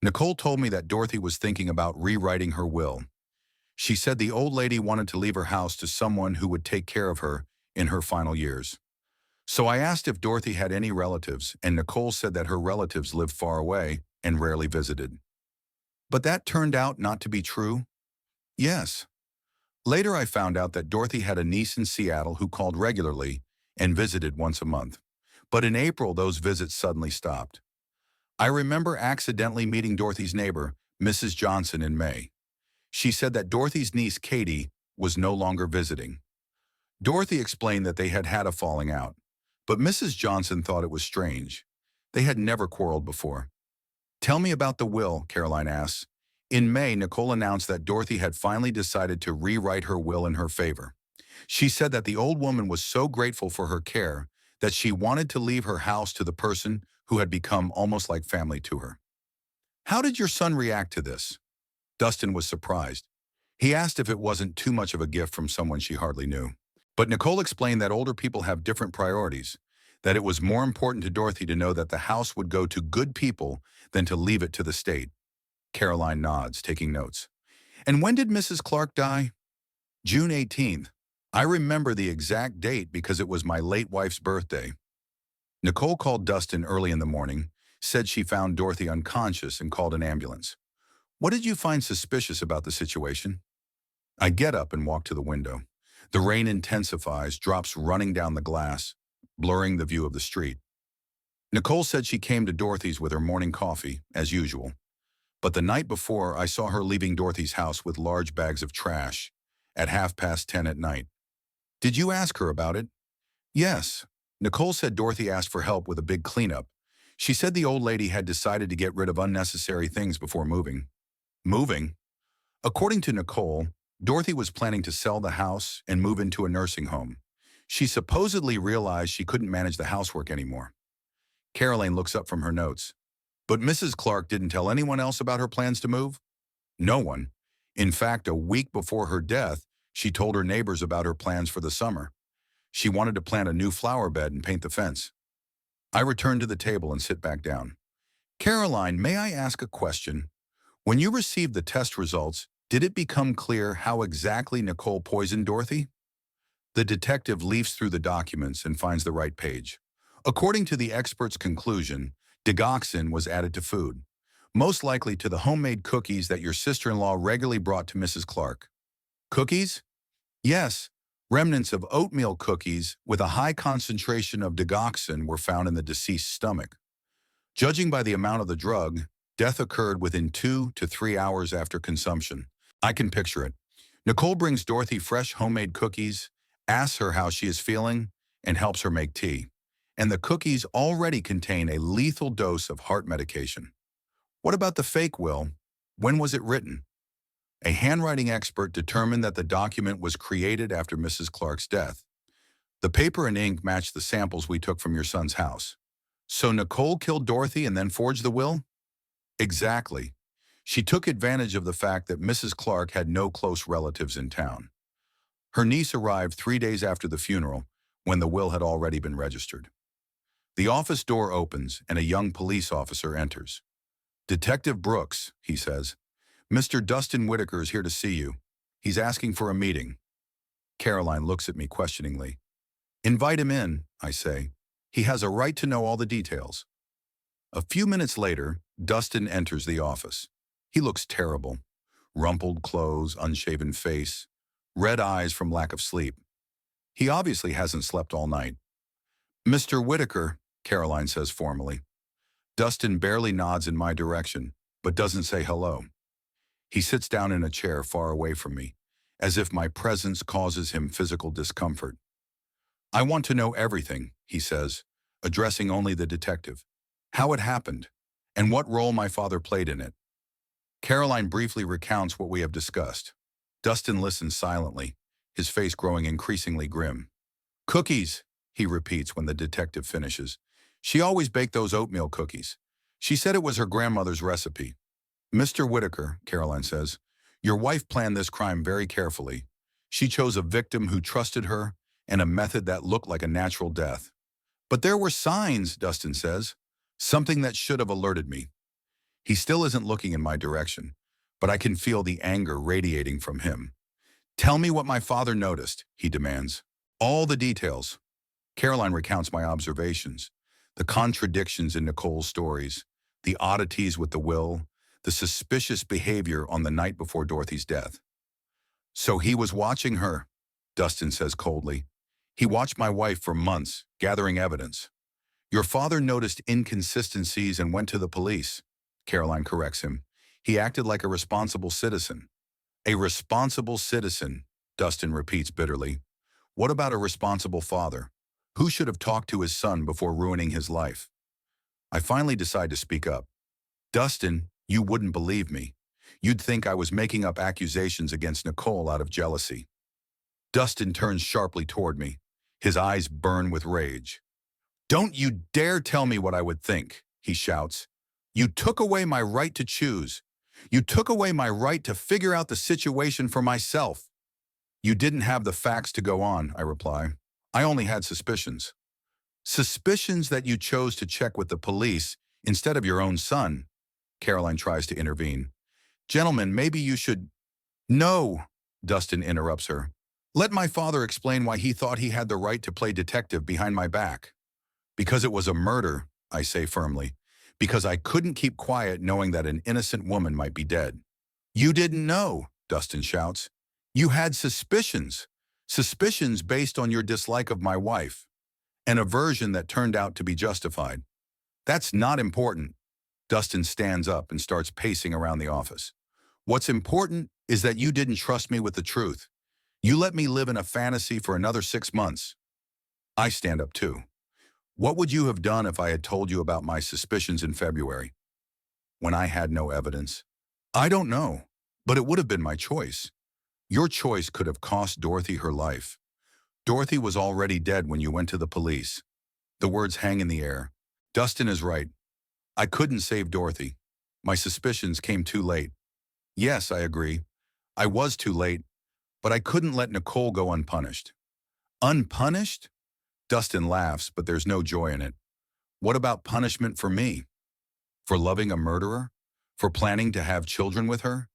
A: Nicole told me that Dorothy was thinking about rewriting her will. She said the old lady wanted to leave her house to someone who would take care of her in her final years. So I asked if Dorothy had any relatives, and Nicole said that her relatives lived far away and rarely visited. But that turned out not to be true? Yes. Later I found out that Dorothy had a niece in Seattle who called regularly and visited once a month. But in April, those visits suddenly stopped. I remember accidentally meeting Dorothy's neighbor, Mrs. Johnson, in May. She said that Dorothy's niece, Katie, was no longer visiting. Dorothy explained that they had had a falling out, but Mrs. Johnson thought it was strange. They had never quarreled before. Tell me about the will, Caroline asks. In May, Nicole announced that Dorothy had finally decided to rewrite her will in her favor. She said that the old woman was so grateful for her care that she wanted to leave her house to the person who had become almost like family to her. How did your son react to this? Dustin was surprised. He asked if it wasn't too much of a gift from someone she hardly knew. But Nicole explained that older people have different priorities, that it was more important to Dorothy to know that the house would go to good people than to leave it to the state. Caroline nods, taking notes. And when did Mrs. Clark die? June 18th. I remember the exact date because it was my late wife's birthday. Nicole called Dustin early in the morning, said she found Dorothy unconscious and called an ambulance. What did you find suspicious about the situation? I get up and walk to the window. The rain intensifies, drops running down the glass, blurring the view of the street. Nicole said she came to Dorothy's with her morning coffee, as usual. But the night before, I saw her leaving Dorothy's house with large bags of trash at 10:30 at night. Did you ask her about it? Yes. Nicole said Dorothy asked for help with a big cleanup. She said the old lady had decided to get rid of unnecessary things before moving. Moving? According to Nicole, Dorothy was planning to sell the house and move into a nursing home. She supposedly realized she couldn't manage the housework anymore. Caroline looks up from her notes. But Mrs. Clark didn't tell anyone else about her plans to move? No one. In fact, a week before her death, she told her neighbors about her plans for the summer. She wanted to plant a new flower bed and paint the fence. I return to the table and sit back down. Caroline, may I ask a question? When you received the test results, did it become clear how exactly Nicole poisoned Dorothy? The detective leafs through the documents and finds the right page. According to the expert's conclusion, digoxin was added to food, most likely to the homemade cookies that your sister-in-law regularly brought to Mrs. Clark. Cookies? Yes, remnants of oatmeal cookies with a high concentration of digoxin were found in the deceased's stomach. Judging by the amount of the drug, death occurred within 2 to 3 hours after consumption. I can picture it. Nicole brings Dorothy fresh homemade cookies, asks her how she is feeling, and helps her make tea. And the cookies already contain a lethal dose of heart medication. What about the fake will? When was it written? A handwriting expert determined that the document was created after Mrs. Clark's death. The paper and ink matched the samples we took from your son's house. So Nicole killed Dorothy and then forged the will? Exactly. She took advantage of the fact that Mrs. Clark had no close relatives in town. Her niece arrived 3 days after the funeral, when the will had already been registered. The office door opens and a young police officer enters. Detective Brooks, he says. Mr. Dustin Whitaker is here to see you. He's asking for a meeting. Caroline looks at me questioningly. Invite him in, I say. He has a right to know all the details. A few minutes later, Dustin enters the office. He looks terrible. Rumpled clothes, unshaven face, red eyes from lack of sleep. He obviously hasn't slept all night. Mr. Whitaker, Caroline says formally. Dustin barely nods in my direction, but doesn't say hello. He sits down in a chair far away from me, as if my presence causes him physical discomfort. I want to know everything, he says, addressing only the detective. How it happened, and what role my father played in it. Caroline briefly recounts what we have discussed. Dustin listens silently, his face growing increasingly grim. Cookies, he repeats when the detective finishes. She always baked those oatmeal cookies. She said it was her grandmother's recipe. Mr. Whitaker, Caroline says, your wife planned this crime very carefully. She chose a victim who trusted her and a method that looked like a natural death. But there were signs, Dustin says, something that should have alerted me. He still isn't looking in my direction, but I can feel the anger radiating from him. Tell me what my father noticed, he demands. All the details. Caroline recounts my observations, the contradictions in Nicole's stories, the oddities with the will, the suspicious behavior on the night before Dorothy's death. So he was watching her, Dustin says coldly. He watched my wife for months, gathering evidence. Your father noticed inconsistencies and went to the police, Caroline corrects him. He acted like a responsible citizen. A responsible citizen, Dustin repeats bitterly. What about a responsible father? Who should have talked to his son before ruining his life? I finally decide to speak up. Dustin, you wouldn't believe me. You'd think I was making up accusations against Nicole out of jealousy. Dustin turns sharply toward me. His eyes burn with rage. Don't you dare tell me what I would think, he shouts. You took away my right to choose. You took away my right to figure out the situation for myself. You didn't have the facts to go on, I reply. I only had suspicions. Suspicions that you chose to check with the police instead of your own son. Caroline tries to intervene. Gentlemen, maybe you should... No, Dustin interrupts her. Let my father explain why he thought he had the right to play detective behind my back. Because it was a murder, I say firmly. Because I couldn't keep quiet knowing that an innocent woman might be dead. You didn't know, Dustin shouts. You had suspicions. Suspicions based on your dislike of my wife. An aversion that turned out to be justified. That's not important. Dustin stands up and starts pacing around the office. What's important is that you didn't trust me with the truth. You let me live in a fantasy for another 6 months. I stand up too. What would you have done if I had told you about my suspicions in February, when I had no evidence? I don't know, but it would have been my choice. Your choice could have cost Dorothy her life. Dorothy was already dead when you went to the police. The words hang in the air. Dustin is right. I couldn't save Dorothy. My suspicions came too late. Yes, I agree. I was too late, but I couldn't let Nicole go unpunished. Unpunished? Dustin laughs, but there's no joy in it. What about punishment for me? For loving a murderer? For planning to have children with her?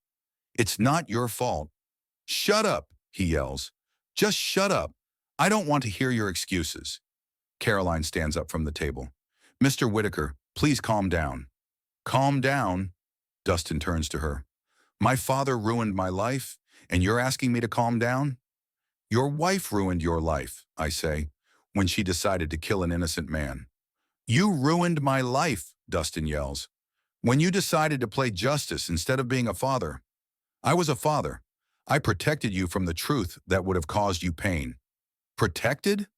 A: It's not your fault. Shut up, he yells. Just shut up. I don't want to hear your excuses. Caroline stands up from the table. Mr. Whitaker, please calm down. Calm down? Dustin turns to her. My father ruined my life, and you're asking me to calm down? Your wife ruined your life, I say, when she decided to kill an innocent man. You ruined my life, Dustin yells. When you decided to play justice instead of being a father. I was a father. I protected you from the truth that would have caused you pain. Protected?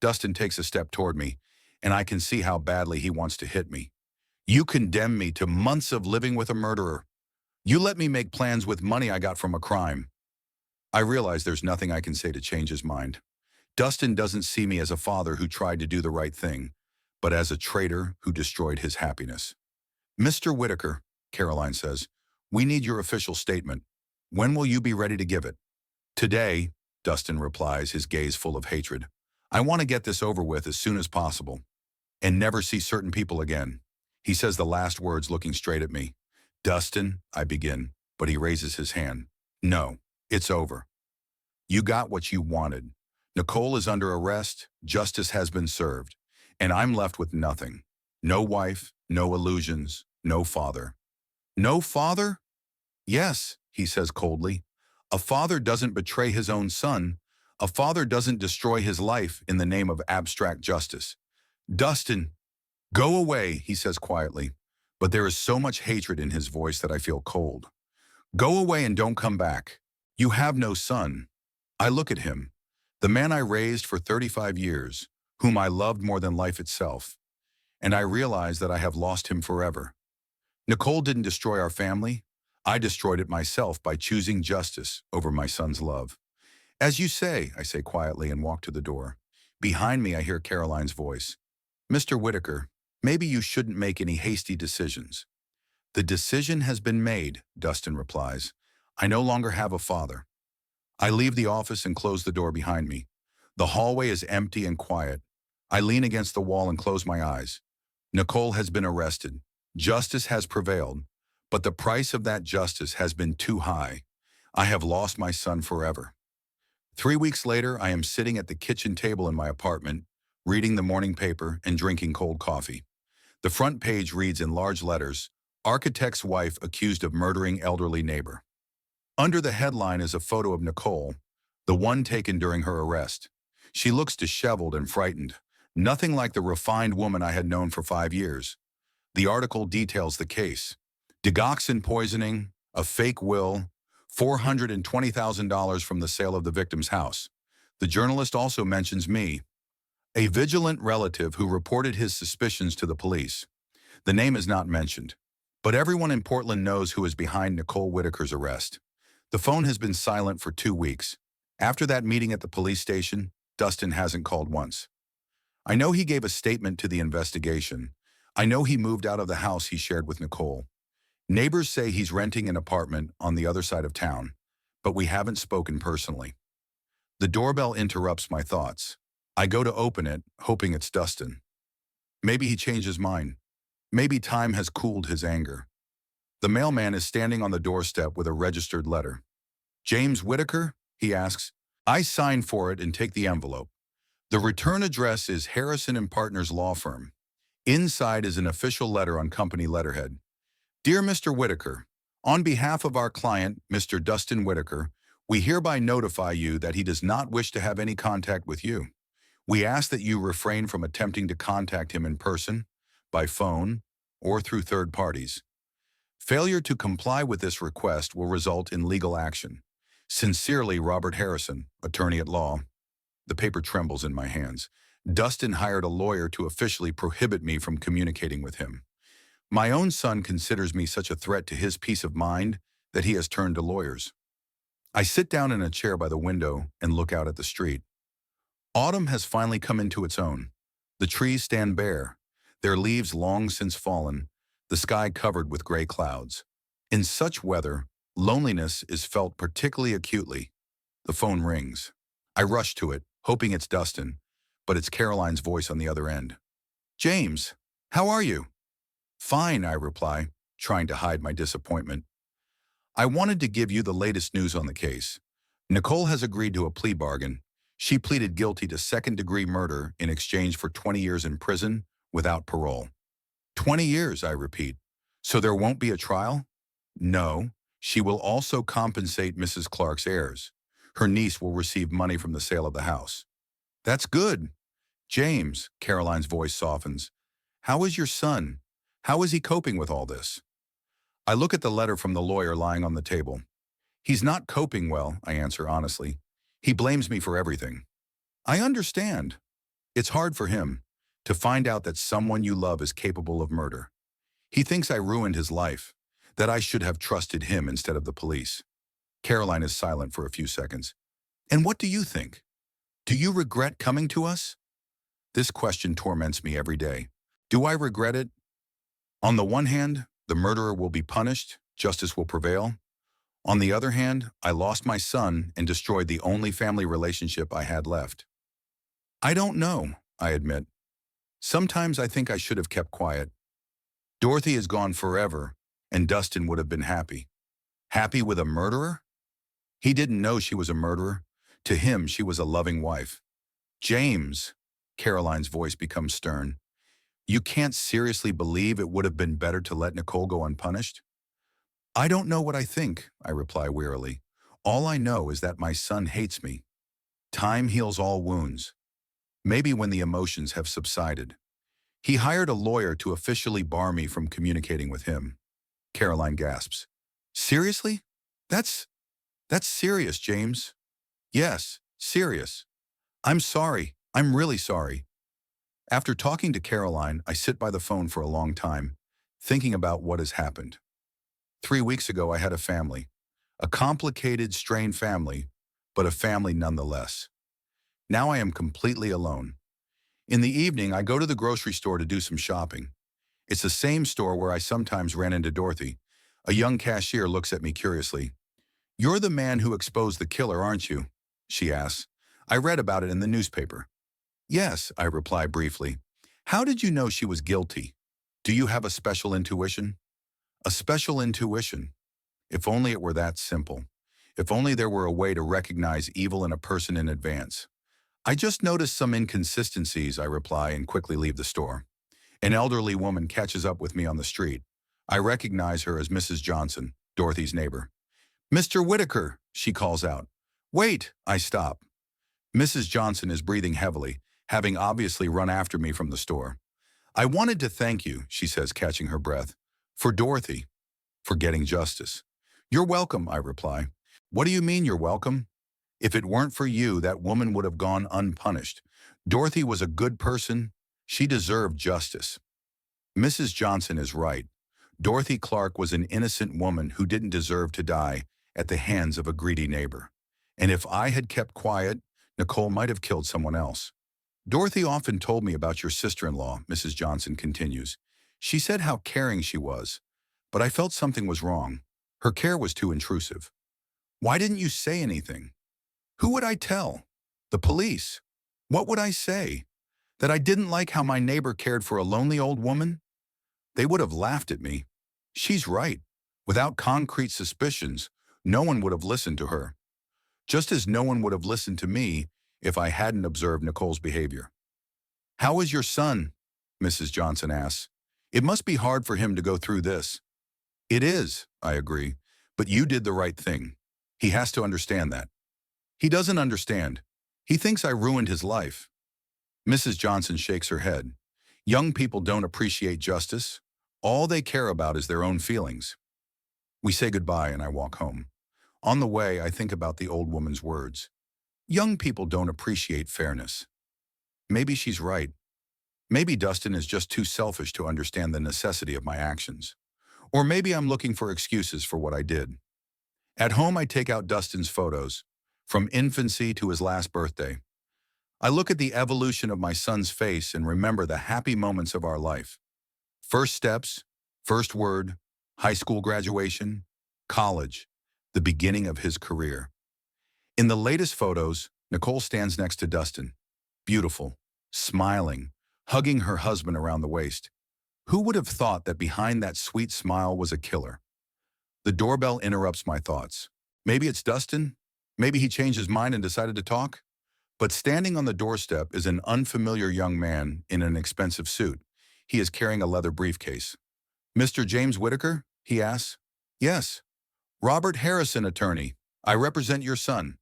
A: Dustin takes a step toward me, and I can see how badly he wants to hit me. You condemn me to months of living with a murderer. You let me make plans with money I got from a crime. I realize there's nothing I can say to change his mind. Dustin doesn't see me as a father who tried to do the right thing, but as a traitor who destroyed his happiness. Mr. Whitaker, Caroline says, we need your official statement. When will you be ready to give it? Today, Dustin replies, his gaze full of hatred. I want to get this over with as soon as possible, and never see certain people again. He says the last words looking straight at me. Dustin, I begin, but he raises his hand. No, it's over. You got what you wanted. Nicole is under arrest, justice has been served, and I'm left with nothing. No wife, no illusions, no father. No father? Yes, he says coldly. A father doesn't betray his own son. A father doesn't destroy his life in the name of abstract justice. Dustin, Go away, he says quietly, but there is so much hatred in his voice that I feel cold. Go away and don't come back. You have no son. I look at him, the man I raised for 35 years, whom I loved more than life itself, and I realize that I have lost him forever. Nicole didn't destroy our family. I destroyed it myself by choosing justice over my son's love. As you say, I say quietly and walk to the door. Behind me, I hear Caroline's voice. Mr. Whitaker, maybe you shouldn't make any hasty decisions. The decision has been made, Dustin replies. I no longer have a father. I leave the office and close the door behind me. The hallway is empty and quiet. I lean against the wall and close my eyes. Nicole has been arrested. Justice has prevailed, but the price of that justice has been too high. I have lost my son forever. 3 weeks later, I am sitting at the kitchen table in my apartment, reading the morning paper and drinking cold coffee. The front page reads in large letters, Architect's wife accused of murdering elderly neighbor. Under the headline is a photo of Nicole, the one taken during her arrest. She looks disheveled and frightened, nothing like the refined woman I had known for 5 years. The article details the case. Digoxin poisoning, a fake will, $420,000 from the sale of the victim's house. The journalist also mentions me, a vigilant relative who reported his suspicions to the police. The name is not mentioned, but everyone in Portland knows who is behind Nicole Whitaker's arrest. The phone has been silent for 2 weeks. After that meeting at the police station, Dustin hasn't called once. I know he gave a statement to the investigation. I know he moved out of the house he shared with Nicole. Neighbors say he's renting an apartment on the other side of town, but we haven't spoken personally. The doorbell interrupts my thoughts. I go to open it, hoping it's Dustin. Maybe he changed his mind. Maybe time has cooled his anger. The mailman is standing on the doorstep with a registered letter. James Whitaker? He asks. I sign for it and take the envelope. The return address is Harrison and Partners Law Firm. Inside is an official letter on company letterhead. Dear Mr. Whitaker, on behalf of our client, Mr. Dustin Whitaker, we hereby notify you that he does not wish to have any contact with you. We ask that you refrain from attempting to contact him in person, by phone, or through third parties. Failure to comply with this request will result in legal action. Sincerely, Robert Harrison, attorney at law. The paper trembles in my hands. Dustin hired a lawyer to officially prohibit me from communicating with him. My own son considers me such a threat to his peace of mind that he has turned to lawyers. I sit down in a chair by the window and look out at the street. Autumn has finally come into its own. The trees stand bare, their leaves long since fallen, the sky covered with gray clouds. In such weather, loneliness is felt particularly acutely. The phone rings. I rush to it, hoping it's Dustin, but it's Caroline's voice on the other end. James, how are you? Fine, I reply, trying to hide my disappointment. I wanted to give you the latest news on the case. Nicole has agreed to a plea bargain. She pleaded guilty to second-degree murder in exchange for 20 years in prison without parole. 20 years, I repeat. So there won't be a trial? No. She will also compensate Mrs. Clark's heirs. Her niece will receive money from the sale of the house. That's good. James, Caroline's voice softens. How is your son? How is he coping with all this? I look at the letter from the lawyer lying on the table. He's not coping well, I answer honestly. He blames me for everything. I understand. It's hard for him to find out that someone you love is capable of murder. He thinks I ruined his life, that I should have trusted him instead of the police. Caroline is silent for a few seconds. And what do you think? Do you regret coming to us? This question torments me every day. Do I regret it? On the one hand, the murderer will be punished, justice will prevail. On the other hand, I lost my son and destroyed the only family relationship I had left. I don't know, I admit. Sometimes I think I should have kept quiet. Dorothy is gone forever, and Dustin would have been happy. Happy with a murderer? He didn't know she was a murderer. To him, she was a loving wife. James, Caroline's voice becomes stern. You can't seriously believe it would have been better to let Nicole go unpunished? I don't know what I think, I reply wearily. All I know is that my son hates me. Time heals all wounds. Maybe when the emotions have subsided. He hired a lawyer to officially bar me from communicating with him. Caroline gasps. Seriously? That's, that's serious, James. Yes, serious. I'm sorry. I'm really sorry. After talking to Caroline, I sit by the phone for a long time, thinking about what has happened. 3 weeks ago, I had a family. A complicated, strained family, but a family nonetheless. Now I am completely alone. In the evening, I go to the grocery store to do some shopping. It's the same store where I sometimes ran into Dorothy. A young cashier looks at me curiously. "You're the man who exposed the killer, aren't you?" she asks. "I read about it in the newspaper." "Yes," I reply briefly. "How did you know she was guilty? Do you have a special intuition?" A special intuition. If only it were that simple. If only there were a way to recognize evil in a person in advance. "I just noticed some inconsistencies," I reply and quickly leave the store. An elderly woman catches up with me on the street. I recognize her as Mrs. Johnson, Dorothy's neighbor. "Mr. Whitaker," she calls out. "Wait," I stop. Mrs. Johnson is breathing heavily, having obviously run after me from the store. "I wanted to thank you," she says, catching her breath, "for Dorothy, for getting justice." "You're welcome," I reply. "What do you mean you're welcome? If it weren't for you, that woman would have gone unpunished. Dorothy was a good person. She deserved justice." Mrs. Johnson is right. Dorothy Clark was an innocent woman who didn't deserve to die at the hands of a greedy neighbor. And if I had kept quiet, Nicole might have killed someone else. "Dorothy often told me about your sister-in-law," Mrs. Johnson continues. "She said how caring she was, but I felt something was wrong. Her care was too intrusive." "Why didn't you say anything?" "Who would I tell? The police. What would I say? That I didn't like how my neighbor cared for a lonely old woman? They would have laughed at me." She's right. Without concrete suspicions, no one would have listened to her. Just as no one would have listened to me if I hadn't observed Nicole's behavior. "How is your son?" Mrs. Johnson asks. "It must be hard for him to go through this." "It is," I agree, "but you did the right thing. He has to understand that." "He doesn't understand. He thinks I ruined his life." Mrs. Johnson shakes her head. "Young people don't appreciate justice. All they care about is their own feelings." We say goodbye and I walk home. On the way, I think about the old woman's words. Young people don't appreciate fairness. Maybe she's right. Maybe Dustin is just too selfish to understand the necessity of my actions. Or maybe I'm looking for excuses for what I did. At home, I take out Dustin's photos, from infancy to his last birthday. I look at the evolution of my son's face and remember the happy moments of our life. First steps, first word, high school graduation, college, the beginning of his career. In the latest photos, Nicole stands next to Dustin, beautiful, smiling, hugging her husband around the waist. Who would have thought that behind that sweet smile was a killer? The doorbell interrupts my thoughts. Maybe it's Dustin? Maybe he changed his mind and decided to talk? But standing on the doorstep is an unfamiliar young man in an expensive suit. He is carrying a leather briefcase. "Mr. James Whitaker?" he asks. "Yes." "Robert Harrison, attorney. I represent your son."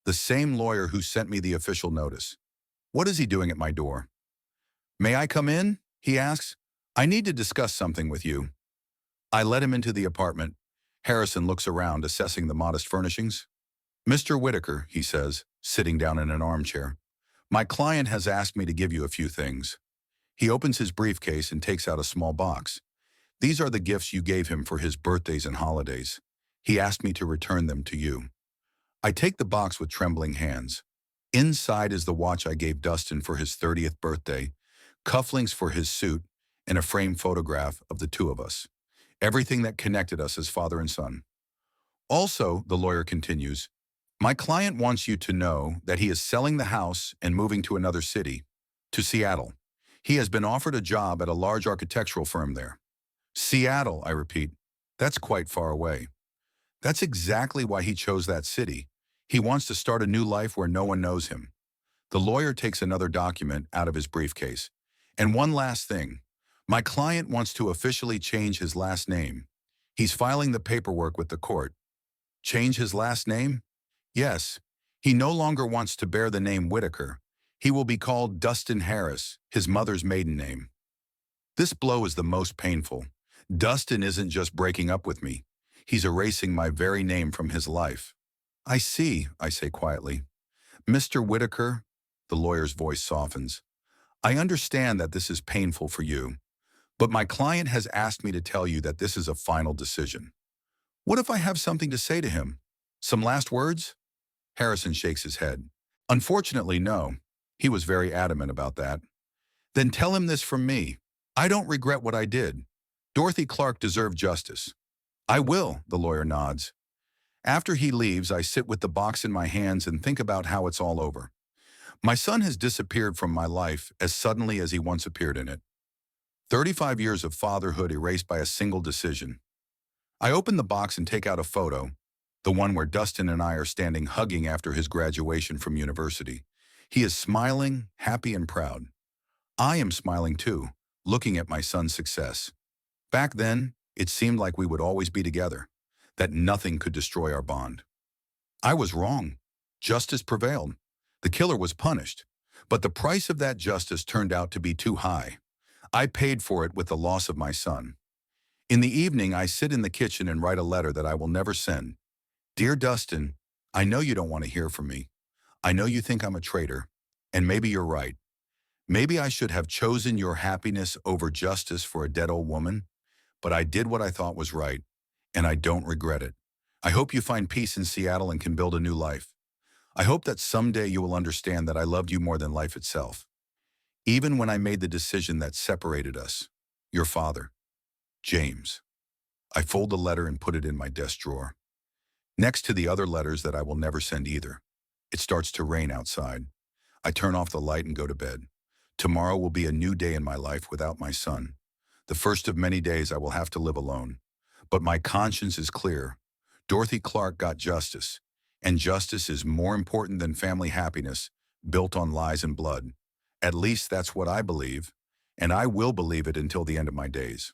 A: "The same lawyer who sent me the official notice." "What is he doing at my door?" "May I come in?" he asks. "I need to discuss something with you." I let him into the apartment. Harrison looks around, assessing the modest furnishings. "Mr. Whitaker," he says, sitting down in an armchair, "my client has asked me to give you a few things." He opens his briefcase and takes out a small box. "These are the gifts you gave him for his birthdays and holidays. He asked me to return them to you." I take the box with trembling hands. Inside is the watch I gave Dustin for his 30th birthday, cufflinks for his suit, and a framed photograph of the two of us. Everything that connected us as father and son. "Also," the lawyer continues, "my client wants you to know that he is selling the house and moving to another city, to Seattle. He has been offered a job at a large architectural firm there." "Seattle," I repeat. "That's quite far away." "That's exactly why he chose that city. He wants to start a new life where no one knows him." The lawyer takes another document out of his briefcase. "And one last thing. My client wants to officially change his last name. He's filing the paperwork with the court." "Change his last name?" "Yes. He no longer wants to bear the name Whitaker. He will be called Dustin Harris, his mother's maiden name." This blow is the most painful. Dustin isn't just breaking up with me. He's erasing my very name from his life. I see, I say quietly. Mr. Whitaker, the lawyer's voice softens. I understand that this is painful for you, but my client has asked me to tell you that this is a final decision. What if I have something to say to him? Some last words? Harrison shakes his head. Unfortunately, no. He was very adamant about that. Then tell him this from me. I don't regret what I did. Dorothy Clark deserved justice. I will, the lawyer nods. After he leaves, I sit with the box in my hands and think about how it's all over. My son has disappeared from my life as suddenly as he once appeared in it. 35 years of fatherhood erased by a single decision. I open the box and take out a photo, the one where Dustin and I are standing hugging after his graduation from university. He is smiling, happy and proud. I am smiling too, looking at my son's success. Back then, it seemed like we would always be together, that nothing could destroy our bond. I was wrong. Justice prevailed. The killer was punished, but the price of that justice turned out to be too high. I paid for it with the loss of my son. In the evening, I sit in the kitchen and write a letter that I will never send. Dear Dustin, I know you don't want to hear from me. I know you think I'm a traitor, and maybe you're right. Maybe I should have chosen your happiness over justice for a dead old woman, but I did what I thought was right, and I don't regret it. I hope you find peace in Seattle and can build a new life. I hope that someday you will understand that I loved you more than life itself. Even when I made the decision that separated us. Your father, James. I fold the letter and put it in my desk drawer. Next to the other letters that I will never send either. It starts to rain outside. I turn off the light and go to bed. Tomorrow will be a new day in my life without my son. The first of many days I will have to live alone. But my conscience is clear. Dorothy Clark got justice, and justice is more important than family happiness built on lies and blood. At least that's what I believe, and I will believe it until the end of my days.